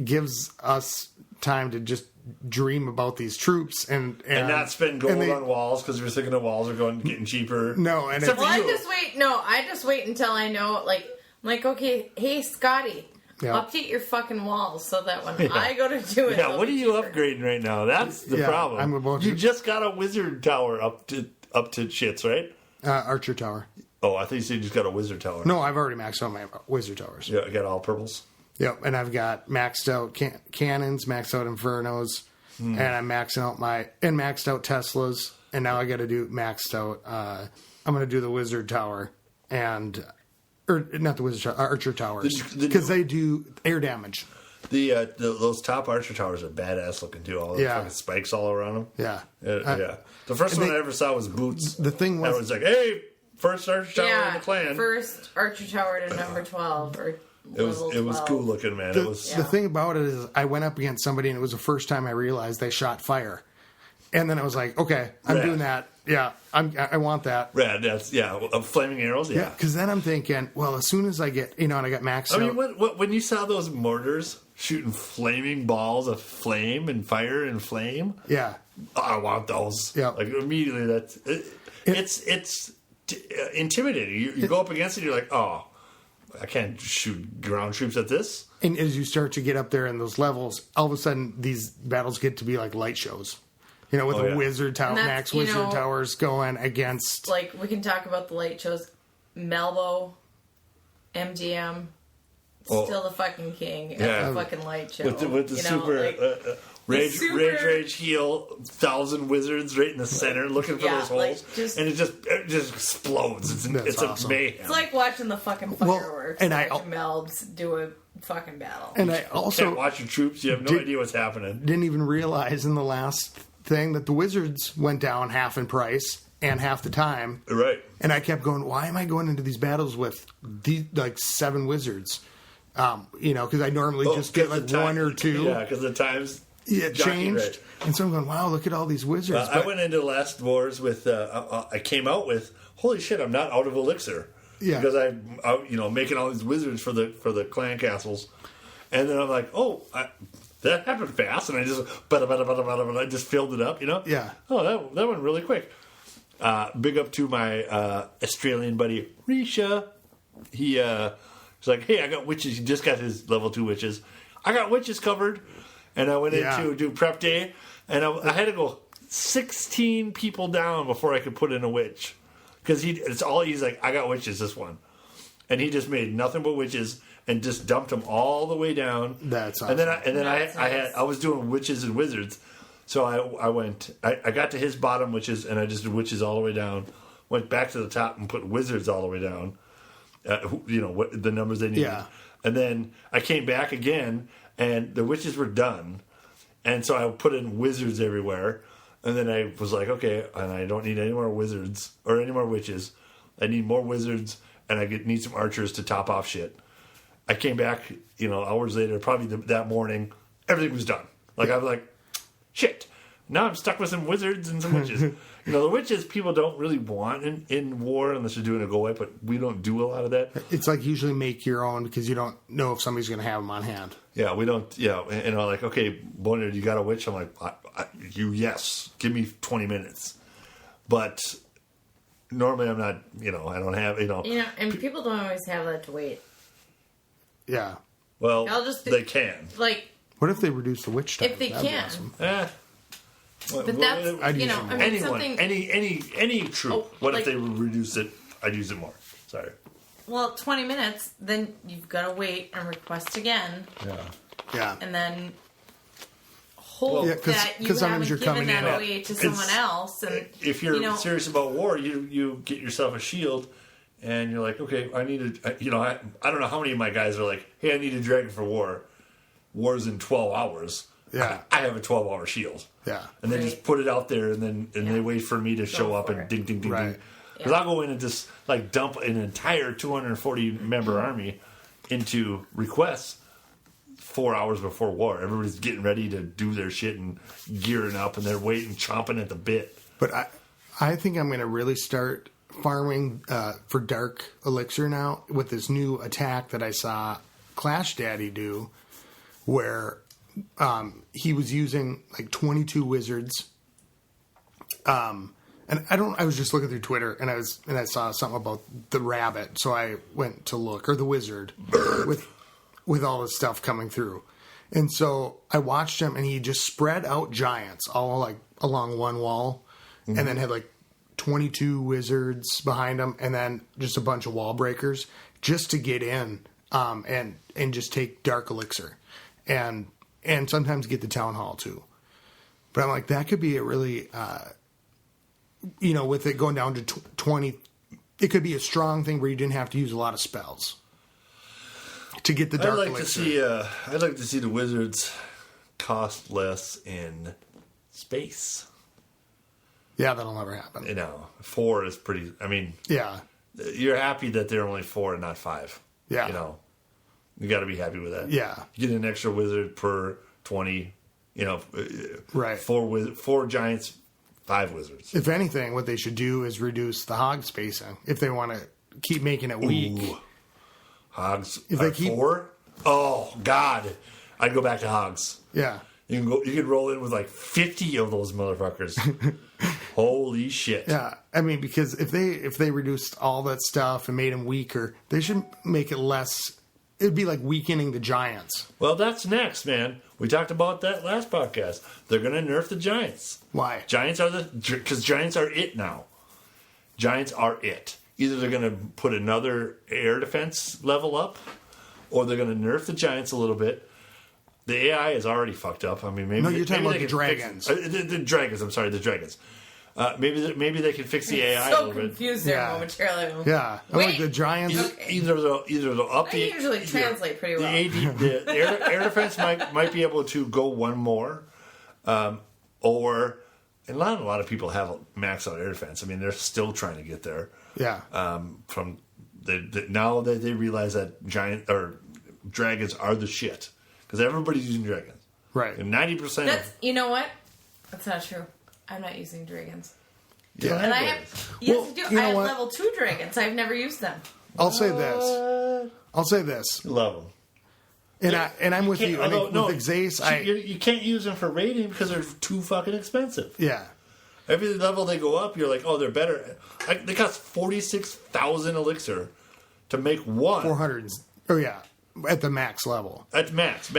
Gives us time to just dream about these troops and not spend gold on walls because we're thinking the walls are getting cheaper. No, and except for you. I just wait until I know, like, I'm like, okay, hey, Scotty, Yeah. update your fucking walls so that when I go to do it, Yeah, what are you upgrading right now? That's the problem. I'm about you to- just got a wizard tower up to shits, right? Archer Tower. Oh, I thought you said you just got a wizard tower. No, I've already maxed out my wizard towers. Yeah, I got all purples. Yep, and I've got maxed out cannons, maxed out Infernos, and I'm maxed out Teslas, and now I got to do maxed out. I'm going to do the Wizard Tower or not the Wizard Tower, Archer Towers, because they do air damage. Those top Archer towers are badass looking too. All the fucking spikes all around them. Yeah, yeah. The first one I ever saw was Boots. The thing was, that was like, hey, first Archer tower in the clan. First Archer Tower to number 12 or. It was cool looking, man. The thing about it is, I went up against somebody, and it was the first time I realized they shot fire, and then I was like, okay, I'm doing that. Yeah, I want that. Rad, that's flaming arrows. Yeah, because then I'm thinking, well, as soon as I get, and I got maxed out. I mean, when you saw those mortars shooting flaming balls of flame and fire and flame, yeah, I want those. Yeah, like immediately. It's intimidating. You go up against it, you're like, oh. I can't shoot ground troops at this. And as you start to get up there in those levels, all of a sudden these battles get to be like light shows. With a wizard tower, max wizard towers going against. Like, we can talk about the light shows. Malvo, MGM, still the fucking king at the fucking light show. With the super. Rage heal 1,000 wizards right in the center, looking for those holes, and it just explodes. It's awesome. A mayhem. It's like watching the fucking fireworks. And Melbs do a fucking battle. And I also can't watch your troops. You have no idea what's happening. Didn't even realize in the last thing that the wizards went down half in price and half the time. Right. And I kept going, why am I going into these battles with these 7 wizards? Because I normally just get like 1 or 2. Yeah, because the times. Yeah, it changed. Right. And so I'm going, wow, look at all these wizards. I went into the last wars with, I came out with, holy shit, I'm not out of elixir. Yeah. Because I'm making all these wizards for the clan castles. And then I'm like, that happened fast. And I just filled it up, Yeah. Oh, that went really quick. Big up to my Australian buddy, Risha. He's like, hey, I got witches. He just got his level 2 witches. I got witches covered. And I went in to do prep day, and I had to go 16 people down before I could put in a witch. Because he's like, I got witches this one. And he just made nothing but witches and just dumped them all the way down. That's awesome. And then I was doing witches and wizards. So I got to his bottom witches, and I just did witches all the way down. Went back to the top and put wizards all the way down. What the numbers they needed. Yeah. And then I came back again, and the witches were done. And so I put in wizards everywhere. And then I was like, okay, and I don't need any more wizards or any more witches. I need more wizards, and I need some archers to top off shit. I came back, hours later, probably that morning, everything was done. Like, I was like, shit. Now I'm stuck with some wizards and some witches. The witches people don't really want in war unless you're doing a go-away, but we don't do a lot of that. It's like usually make your own because you don't know if somebody's going to have them on hand. Yeah, we don't. Yeah, and I'm like, okay, Boner, you got a witch? I'm like, yes, give me 20 minutes. But normally I'm not. I don't have. And people don't always have that to wait. Yeah. Well, they can. Like, what if they reduce the witch time? If they can. Awesome. But that's anyone, something. Any troop. If they reduce it? I'd use it more. Sorry. Well, 20 minutes, then you've got to wait and request again. Yeah. And then hope that you haven't given that away to someone else. And if you're serious about war, you get yourself a shield, and you're like, okay, I need a. I don't know how many of my guys are like, hey, I need a dragon for war. War's in 12 hours. Yeah. I have a 12-hour shield. Yeah. And then just put it out there, and they wait for me to show up and ding, ding, ding, ding. Because I'll go in and just dump an entire 240-member army into requests 4 hours before war. Everybody's getting ready to do their shit and gearing up, and they're waiting, chomping at the bit. But I think I'm going to really start farming for Dark Elixir now with this new attack that I saw Clash Daddy do, where he was using like 22 wizards. And I was just looking through Twitter and I saw something about the rabbit, so I went to look, or the wizard with all this stuff coming through. And so I watched him, and he just spread out giants all like along one wall, and then had like 22 wizards behind him, and then just a bunch of wall breakers just to get in, and just take Dark Elixir, and sometimes get the Town Hall too. But I'm like, that could be a really, with it going down to 20, it could be a strong thing where you didn't have to use a lot of spells to get the Dark Elixir. I'd like to see the wizards cost less in space. Yeah, that'll never happen. 4 is pretty. I mean, yeah, you're happy that they're only 4 and not 5. Yeah, you got to be happy with that. Yeah, you get an extra wizard per 20. Right. 4 giants, 5 wizards. If anything, what they should do is reduce the hog spacing if they want to keep making it weak. Ooh. Hogs if are they keep 4? Oh God, I'd go back to hogs. Yeah, you could roll in with like 50 of those motherfuckers. Holy shit! Yeah, I mean, because if they reduced all that stuff and made them weaker, they should make it less. It'd be like weakening the giants. Well, that's next, man. We talked about that last podcast. They're going to nerf the giants. Why? Giants are because giants are it now. Giants are it. Either they're going to put another air defense level up, or they're going to nerf the giants a little bit. The AI is already fucked up. I mean, maybe no, you're talking about the dragons. The dragons. I'm sorry, the dragons. Maybe they can fix the AI a so little bit. confused there momentarily. Yeah, like the giants. Either they'll up the. I usually translate pretty well. The air defense might be able to go one more, or and not a lot of people have max out air defense. I mean, they're still trying to get there. Yeah. From now that they realize that giant or dragons are the shit because everybody's using dragons. Right. And 90%. You know what? That's not true. I'm not using dragons. Yeah. And I have. Yes, I do. I have level 2 dragons. I've never used them. I'll say this. Love them. And I'm with you. With Xace, you can't use them for raiding because they're too fucking expensive. Yeah. Every level they go up, you're like, oh, they're better. They cost 46,000 elixir to make one. 400. Oh yeah, at the max level. At max.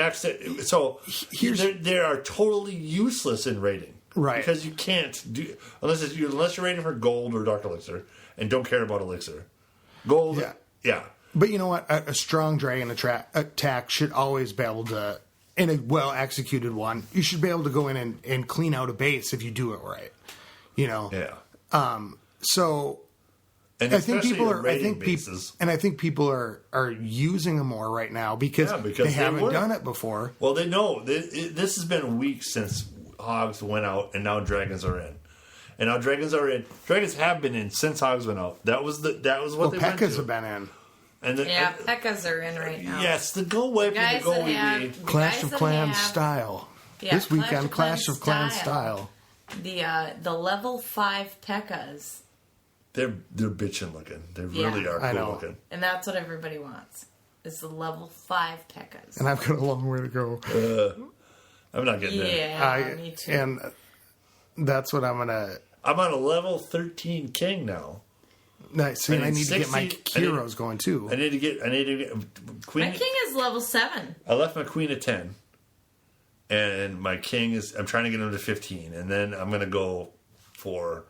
So they are totally useless in raiding, right? Because you can't do unless you're raiding for gold or dark elixir and don't care about elixir. Gold, yeah. But you know what? A strong dragon attack should always be able to, in a well executed one, you should be able to go in and clean out a base if you do it right. Yeah. So and I think people are. I think people are using them more right now because they haven't done it before. Well, they know this has been weeks since hogs went out, and now dragons are in. And now dragons are in. Dragons have been in since hogs went out. That was what they went to. P.E.K.K.A.s have been in. P.E.K.K.A.s are in right now. Yes, the go wipe and the go wee. Clash of Clans style. Yeah, this weekend, Clash of Clans style. The level 5 P.E.K.K.A.s. They're bitching looking. They really are cool looking. And that's what everybody wants. Is the level 5 P.E.K.K.A.s. And I've got a long way to go. I'm not getting there. Yeah, me too. And that's what I'm gonna. I'm on a level 13 king now. Nice. I need to get my heroes going too. I need to get queen. My king is level 7. I left my queen at 10, and my king is. I'm trying to get him to 15, and then I'm gonna go for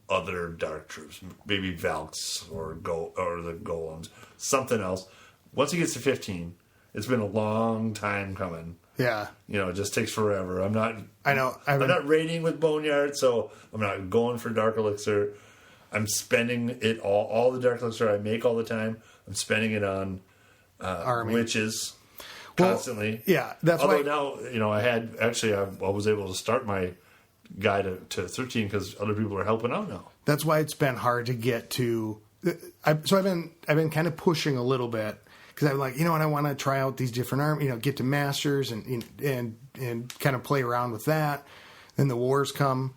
other dark troops, maybe Valks or the golems, something else. Once he gets to 15, it's been a long time coming. Yeah, it just takes forever. I'm not. I know. I'm not raiding with Boneyard, so I'm not going for Dark Elixir. I'm spending it all the Dark Elixir I make all the time. I'm spending it on witches constantly. Yeah, that's Although why. now, I was able to start my guy to 13 because other people are helping out now. That's why it's been hard to get to. I've been kind of pushing a little bit. Because I'm like, I want to try out these different armies, get to masters and kind of play around with that. Then the wars come,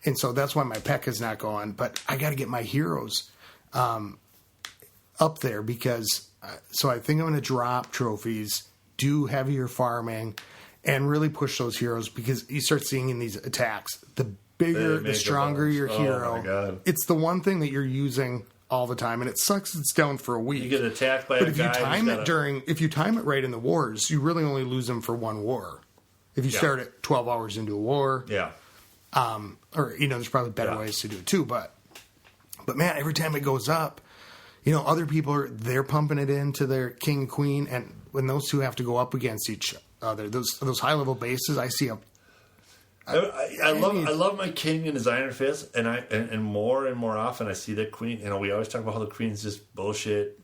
And so that's why my P.E.K.K.A.'s not going. But I got to get my heroes up there because so I think I'm going to drop trophies, do heavier farming, and really push those heroes because you start seeing in these attacks, the bigger, the stronger your hero. My God. It's the one thing that you're using all the time, and it sucks it's down for a week. You get attacked by a guy. But if you time it right in the wars, you really only lose them for one war. If you start at 12 hours into a war. Yeah. Or, there's probably better ways to do it too, but man, every time it goes up, other people they're pumping it into their king, queen, and when those two have to go up against each other, those high level bases, I see I love my king and his Iron Fist, and more often I see that queen. We always talk about how the queen's just bullshit.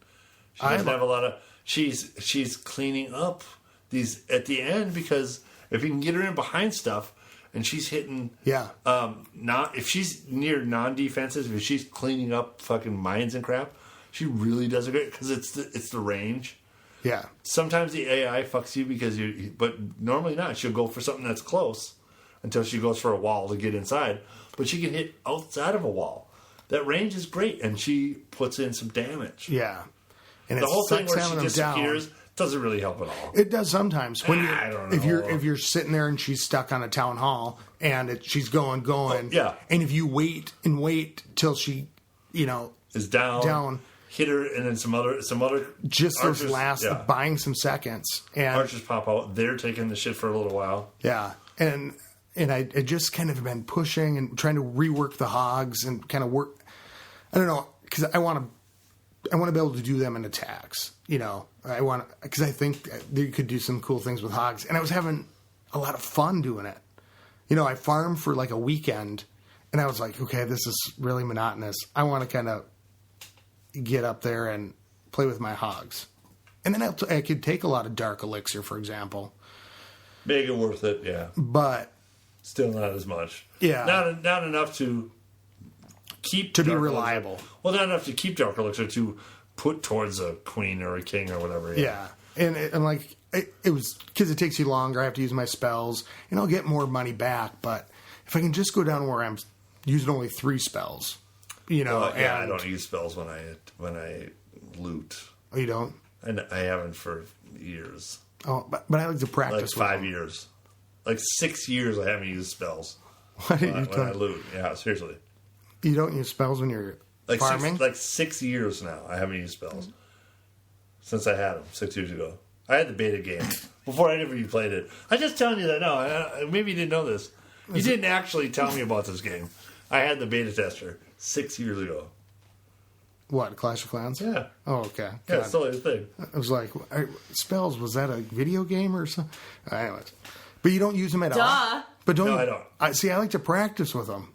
She doesn't have a lot of. She's cleaning up these at the end because if you can get her in behind stuff, and she's hitting. Yeah. Not if she's near non-defensive, if she's cleaning up fucking mines and crap, she really does a great because it's the range. Yeah. Sometimes the AI fucks you but normally not. She'll go for something that's close. Until she goes for a wall to get inside. But she can hit outside of a wall. That range is great, and she puts in some damage. Yeah. And the whole thing where she disappears doesn't really help at all. It does sometimes. I don't know. If you're sitting there and she's stuck on a town hall, and she's going, yeah. And if you wait till she, is down. Hit her, and then some other just archers, those last buying some seconds, and archers pop out. They're taking the shit for a little while. Yeah, and I just kind of been pushing and trying to rework the hogs and kind of work. I don't know because I want to be able to do them in attacks. Because I think you could do some cool things with hogs, and I was having a lot of fun doing it. I farmed for like a weekend, and I was like, okay, this is really monotonous. I want to kind of get up there and play with my hogs, and then I could take a lot of dark elixir, for example. Make it worth it, yeah. But still not as much. Yeah. Not enough to keep to be reliable. Elixir. Well, not enough to keep Dark Elixir to put towards a queen or a king or whatever. Yeah. And it was because it takes you longer. I have to use my spells, and I'll get more money back. But if I can just go down where I'm using only 3 spells, I don't use spells when I loot. Oh, you don't? And I haven't for years. Oh, but I like to practice. Like 5 years. Like 6 years I haven't used spells. When I loot. Yeah, seriously. You don't use spells when you're farming? 6 years now I haven't used spells. Since I had them 6 years ago. I had the beta game. Before I ever even played it. I'm just telling you that. No, maybe you didn't know this. You didn't actually tell me about this game. I had the beta tester 6 years ago. What, Clash of Clans? Yeah. Oh, okay. Yeah, it's totally the thing. I was like, spells, was that a video game or something? Anyways. But you don't use them at all? But No, I don't. I like to practice with them.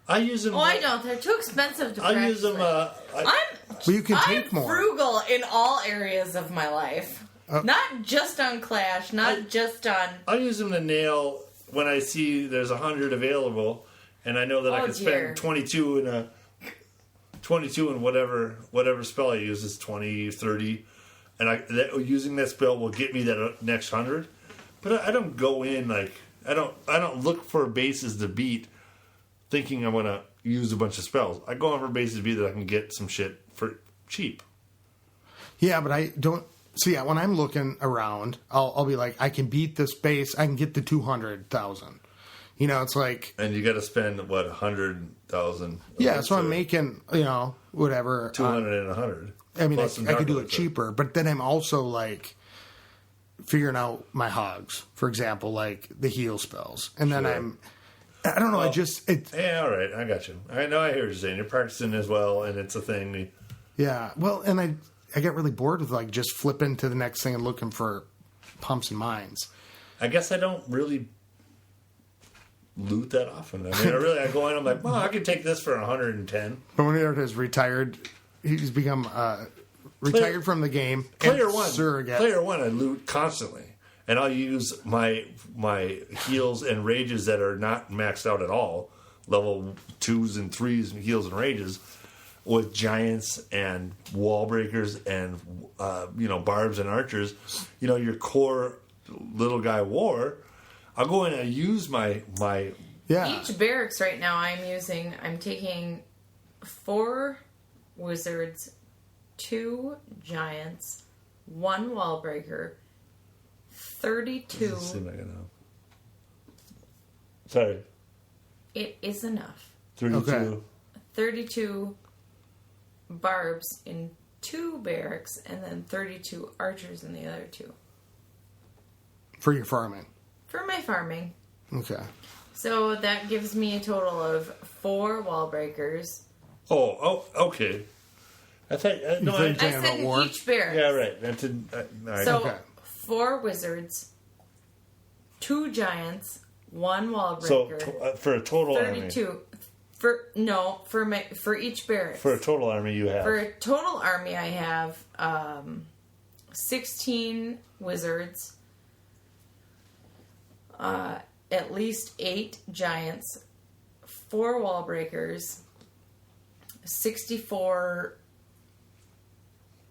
I use them. Oh, I don't. They're too expensive to practice. I use them. But you can take more. I'm frugal in all areas of my life. Not just on Clash, just on... I use them to nail when I see there's 100 available, and I know that I can spend 22 in whatever spell I use is 20, 30, and using that spell will get me that next 100. But I don't go in I don't look for bases to beat, thinking I'm gonna use a bunch of spells. I go in for bases to beat that I can get some shit for cheap. Yeah, but I don't. See, when I'm looking around, I'll be like, I can beat this base. I can get the 200,000. It's like, and you got to spend 100,000. Yeah, so I'm making whatever 200 and 100. I mean, I could do it cheaper, but then I'm also like figuring out my hogs, for example, like the heal spells, and then I don't know. Well, yeah, all right, I got you. I know, I hear what you're saying. You're practicing as well, and it's a thing. Yeah, well, and I get really bored with like just flipping to the next thing and looking for pumps and mines. I guess I don't really loot that often. I mean, I go in, I'm like, well, I could take this for 110. But when Eric has retired, he's become retired from the game. Player one, surrogate. Player one, I loot constantly, and I'll use my heals and rages that are not maxed out at all, level 2s and 3s heals and rages, with giants and wall breakers and barbs and archers. Your core little guy war. I'll go in and use my Yeah. Each barracks right now I'm taking 4 wizards, 2 giants, 1 wall breaker, 32. Seem like enough. Sorry. It is enough. 32. Okay. 32 barbs in 2 barracks, and then 32 archers in the other 2. For your farming. For my farming. Okay. So that gives me a total of 4 wall breakers. Oh, okay. I thought no, thought you I Talking said about in war? each barracks. yeah, right. That didn't. All right. So Okay. 4 wizards, 2 giants, 1 wall So breaker. for a total 32 army, for each barracks. for a total army, you have For a total army, I have 16 wizards, at least 8 giants, 4 wall breakers, 64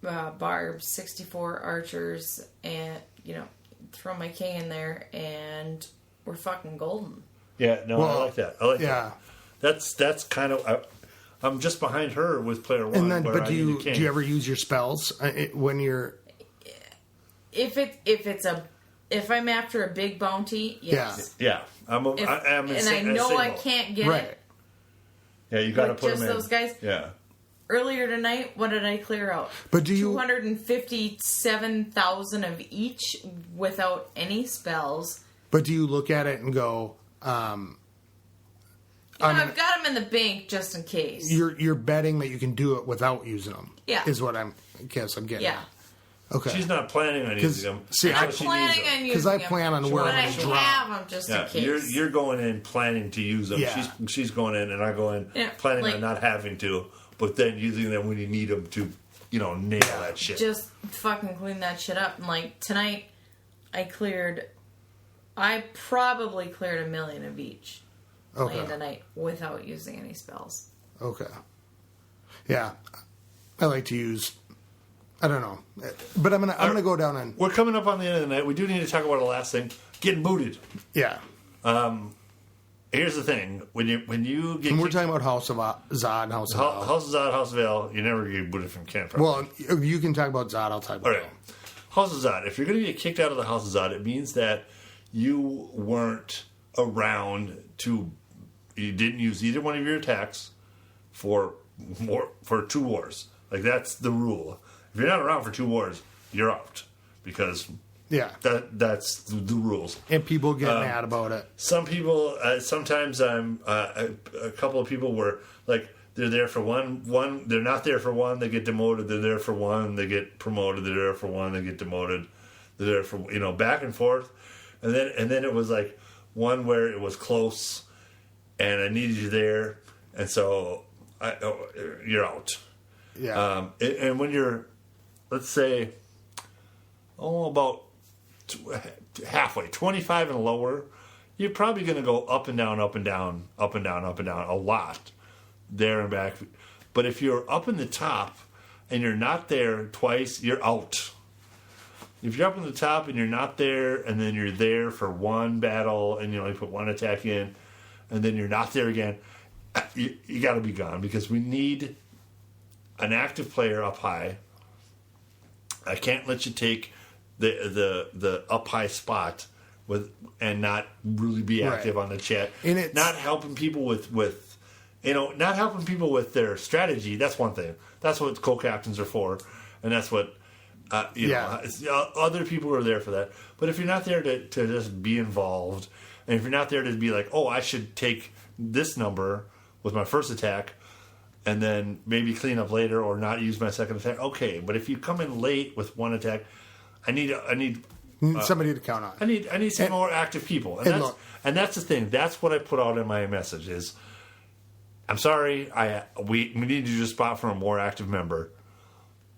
barbs, 64 archers, and throw my king in there, and we're fucking golden. Yeah, no, I like that. I like Yeah. that. That's kind of. I'm just behind her with player 1. And then, where but I do need a you king. do you ever use your spells when you're? If I'm after a big bounty, yes. Yeah, I'm I can't get Right. it. Yeah, you got to With put just them in. those guys? Yeah. Earlier tonight, what did I clear out? But do you? 257,000 of each without any spells. But do you look at it and go? I've got them in the bank just in case. You're betting that you can do it without using them. Yeah. Is what I'm getting. Yeah. Okay. She's not planning on using them. see, I'm Until she planning needs them. on using 'Cause I them, plan on but wearing I them dry. have them just in Yeah, case. you're going in planning to use them. Yeah. She's going in, and I go in Yeah, planning like- on not having to, but then using them when you need them to, nail that shit. Just fucking clean that shit up. And like tonight, I probably cleared 1 million of each Okay. land tonight without using any spells. Okay. Yeah, I like to use. I don't know, but I'm gonna go down and We're coming up on the end of the night. We do need to talk about the last thing: getting booted. yeah. Here's the thing: when you get And we're kicked- talking about House of Zod and House of Al. House of Zod, House of Ale, you never get booted from camp. Well, you can talk about Zod. I'll talk about All right. House of Zod. If you're going to get kicked out of the House of Zod, it means that you weren't around you didn't use either one of your attacks for 2 wars. Like, that's the rule. If you're not around for 2 wars, you're out. Because Yeah, that's the rules. and people get mad about it. Some people, sometimes a couple of people were like, they're there for one, they're not there for one, they get demoted, they're there for one, they get promoted, they're there for one, they get demoted, they're there for, back and forth. And then it was like one where it was close and I needed you there. And so you're out. Yeah, And when you're, let's say, about halfway, 25 and lower, you're probably going to go up and down, up and down, up and down, up and down a lot, there and back. But if you're up in the top and you're not there twice, you're out. If you're up in the top and you're not there, and then you're there for one battle and you only put one attack in, and then you're not there again, you got to be gone, because we need an active player up high. I can't let you take the up high spot and not really be active on the chat. And it's not helping people with not helping people with their strategy. That's one thing. That's what co-captains are for, and that's what other people are there for that. But if you're not there to just be involved, and if you're not there to be like, oh, I should take this number with my first attack, and then maybe clean up later, or not use my second attack. Okay, but if you come in late with one attack, I need somebody to count on. I need some more active people, and that's the thing. That's what I put out in my message is, I'm sorry, we need you to spot for a more active member.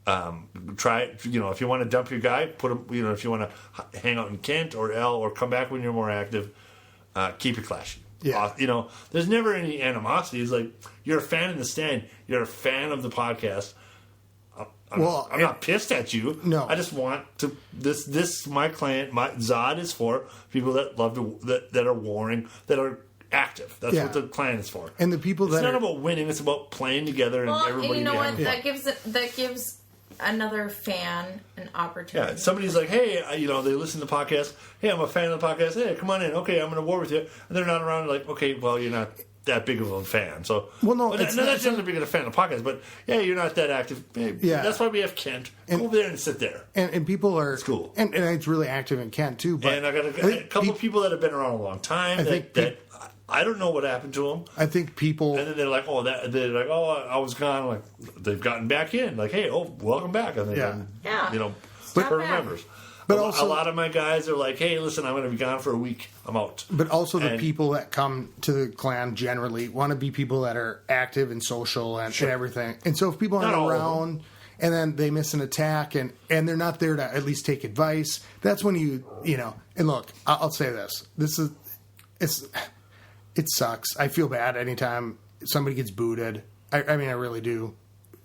Try, if you want to dump your guy, put him. If you want to hang out in Kent or L or come back when you're more active, keep it classy. Yeah. There's never any animosity. It's like, you're a fan in the stand. You're a fan of the podcast. I'm not pissed at you. No. I just want to. My client, my Zod is for people that love to that are warring, that are active. That's Yeah. what the clan is for. And the people it's that not are, about winning. It's about playing together and Well, everybody. and you know what? behind That gives another fan an opportunity. Yeah, somebody's like, hey, they listen to the podcast. Hey, I'm a fan of the podcast. Hey, come on in. Okay, I'm going to war with you. And they're not around like, okay, well, you're not that big of a fan. So, Well, no, but it's not not- that you're not big of a fan of the podcast, but yeah, you're not that active. Hey, Yeah. that's why we have Kent. Go over there and sit there. and people are It's cool. and it's really active in Kent too. But And I got a couple of people that have been around a long time that I don't know what happened to them. I think people. And then they're like, I was gone. Like, they've gotten back in. Like, hey, welcome back. And then, Yeah. permanent members. But a also- lot of my guys are like, hey, listen, I'm going to be gone for a week. I'm out. But also the And- people that come to the clan generally want to be people that are active and social and everything. And so if people Not aren't all of around and then they miss an attack and they're not there to at least take advice, that's when and look, I'll say this. It sucks. I feel bad anytime somebody gets booted. I mean, I really do.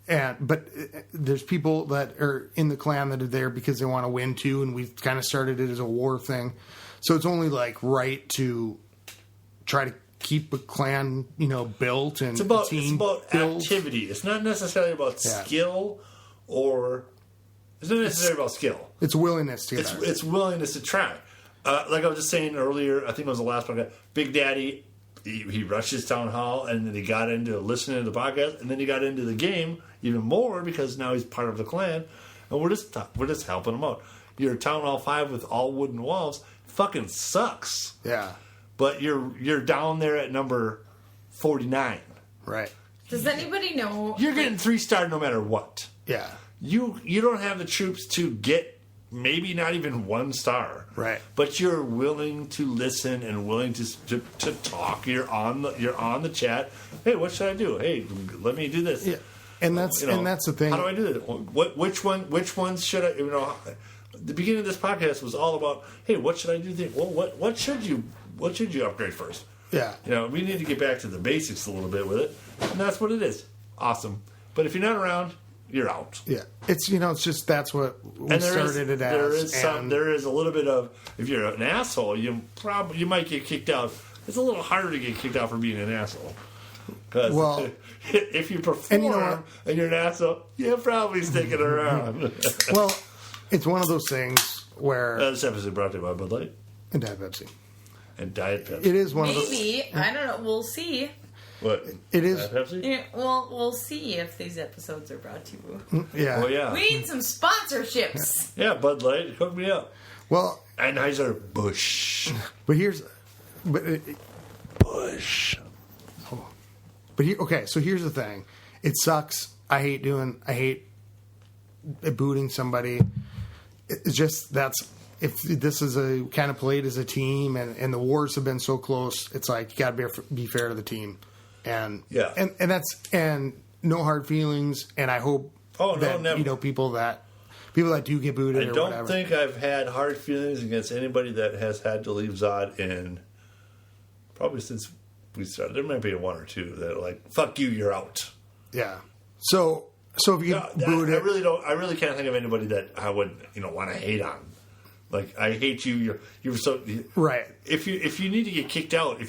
But there's people that are in the clan that are there because they want to win too, and we've kind of started it as a war thing. So it's only like right to try to keep a clan, built and It's about, a team built. activity. It's not necessarily about skill it's not necessarily about skill. It's willingness to get better. It's willingness to try. Like I was just saying earlier, I think it was the last podcast, Big Daddy, he rushed his town hall, and then he got into listening to the podcast, and then he got into the game even more because now he's part of the clan, and we're just helping him out. Your Town Hall 5 with all wooden walls fucking sucks. Yeah, But you're down there at number 49. right. Does anybody know? You're getting 3-star no matter what. Yeah, You don't have the troops to get maybe not even 1 star, right. But you're willing to listen and willing to talk. You're on the chat. Hey, what should I do? Hey, let me do this. Yeah, and that's the thing. How do I do this? Which ones should I? The beginning of this podcast was all about, hey, what should I do? Well, what should you upgrade first? Yeah, We need to get back to the basics a little bit with it, and that's what it is. Awesome. But if you're not around, you're out. yeah. It's it's just that's what we started it as. There is a little bit of, if you're an asshole, you might get kicked out. It's a little harder to get kicked out for being an asshole. Because if you perform and you're an asshole, you're probably sticking around. Well, it's one of those things where This episode brought to you by Bud Light and Diet Pepsi. and Diet Pepsi. It is one of those. Maybe. I don't know. We'll see. What? It is. Diet Pepsi? Yeah, we'll see if these episodes are brought to you. Yeah. Oh yeah. We need some sponsorships. Yeah, Bud Light, hook me up. Well, Anheuser Busch. but Busch. okay. So here's the thing. It sucks. I hate booting somebody. It's just if this is a kind of played as a team and the wars have been so close, it's like you got to be fair to the team, and and no hard feelings. And I hope that never. people that do get booted. I or don't whatever. think I've had hard feelings against anybody that has had to leave Zod in probably since we started. There might be one or two that are like, "Fuck you, you're out." Yeah. So if you get booted, I really can't think of anybody that I would want to hate on. Like, I hate you. You're so right. If you need to get kicked out,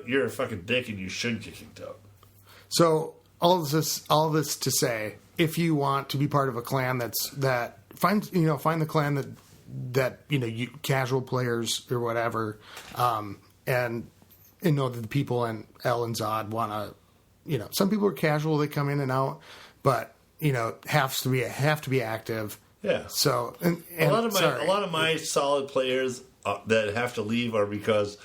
you're a fucking dick and you should get kicked out. So all this to say, if you want to be part of a clan find the clan that you casual players or whatever, and know that the people in L and Zod want to, some people are casual, they come in and out, but have to be active. Yeah. So and a lot of my solid players that have to leave are because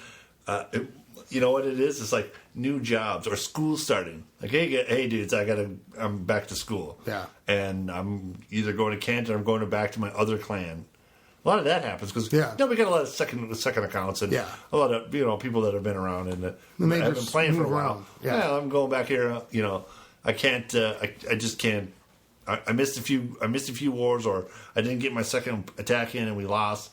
you know what it is? It's like new jobs or school starting. Like, hey dudes, I'm back to school. Yeah. And I'm either going to Kent or I'm going back to my other clan. A lot of that happens because we got a lot of second accounts and a lot of people that have been around and have been playing for a while. Yeah, I'm going back here. I can't. I just can't. I missed a few wars, or I didn't get my second attack in, and we lost.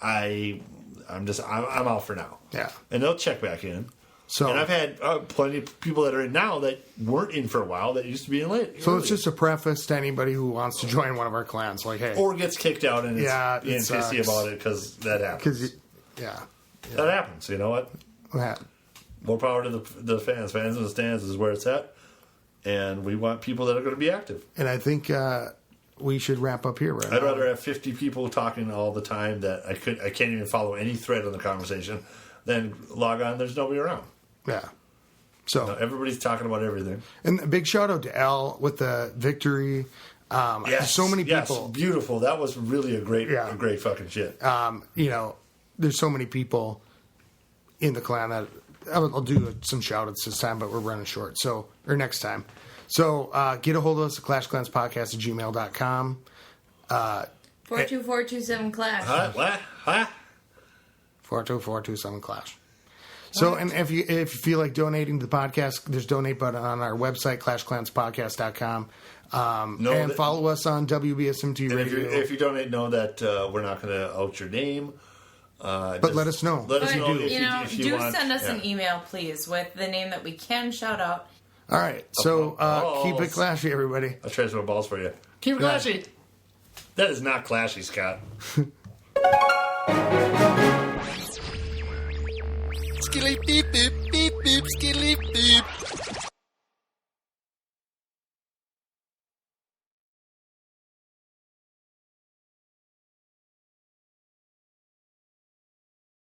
I'm out for now. Yeah, and they'll check back in. So, and I've had plenty of people that are in now that weren't in for a while that used to be in late. So it's just a preface to anybody who wants to join one of our clans, like, hey, or gets kicked out and it's being pissy about it because that happens. that That happens. You know what? more power to the fans. Fans in the stands is where it's at. And we want people that are going to be active. And I think we should wrap up here right now. I'd rather have 50 people talking all the time that I can't even follow any thread on the conversation than log on, there's nobody around. Yeah. So everybody's talking about everything. And a big shout out to Al with the victory. Yes, so many people. Yes, beautiful. That was really a great fucking shit. There's so many people in the clan that I'll do some shout outs this time, but we're running short. Or next time. So get a hold of us at clashclanspodcast@gmail.com. 42427 Clash. What? 42427 Clash. So, and if you feel like donating to the podcast, there's donate button on our website, clashclanspodcast.com. Follow us on WBSMT Radio. If you donate, know that we're not going to out your name. But let us know. Let us know if you want. Send us an email, please, with the name that we can shout out. All right. So keep it clashy, everybody. I'll trade some balls for you. Keep it clashy. That is not clashy, Scott. Skilly beep beep beep beep skilly beep.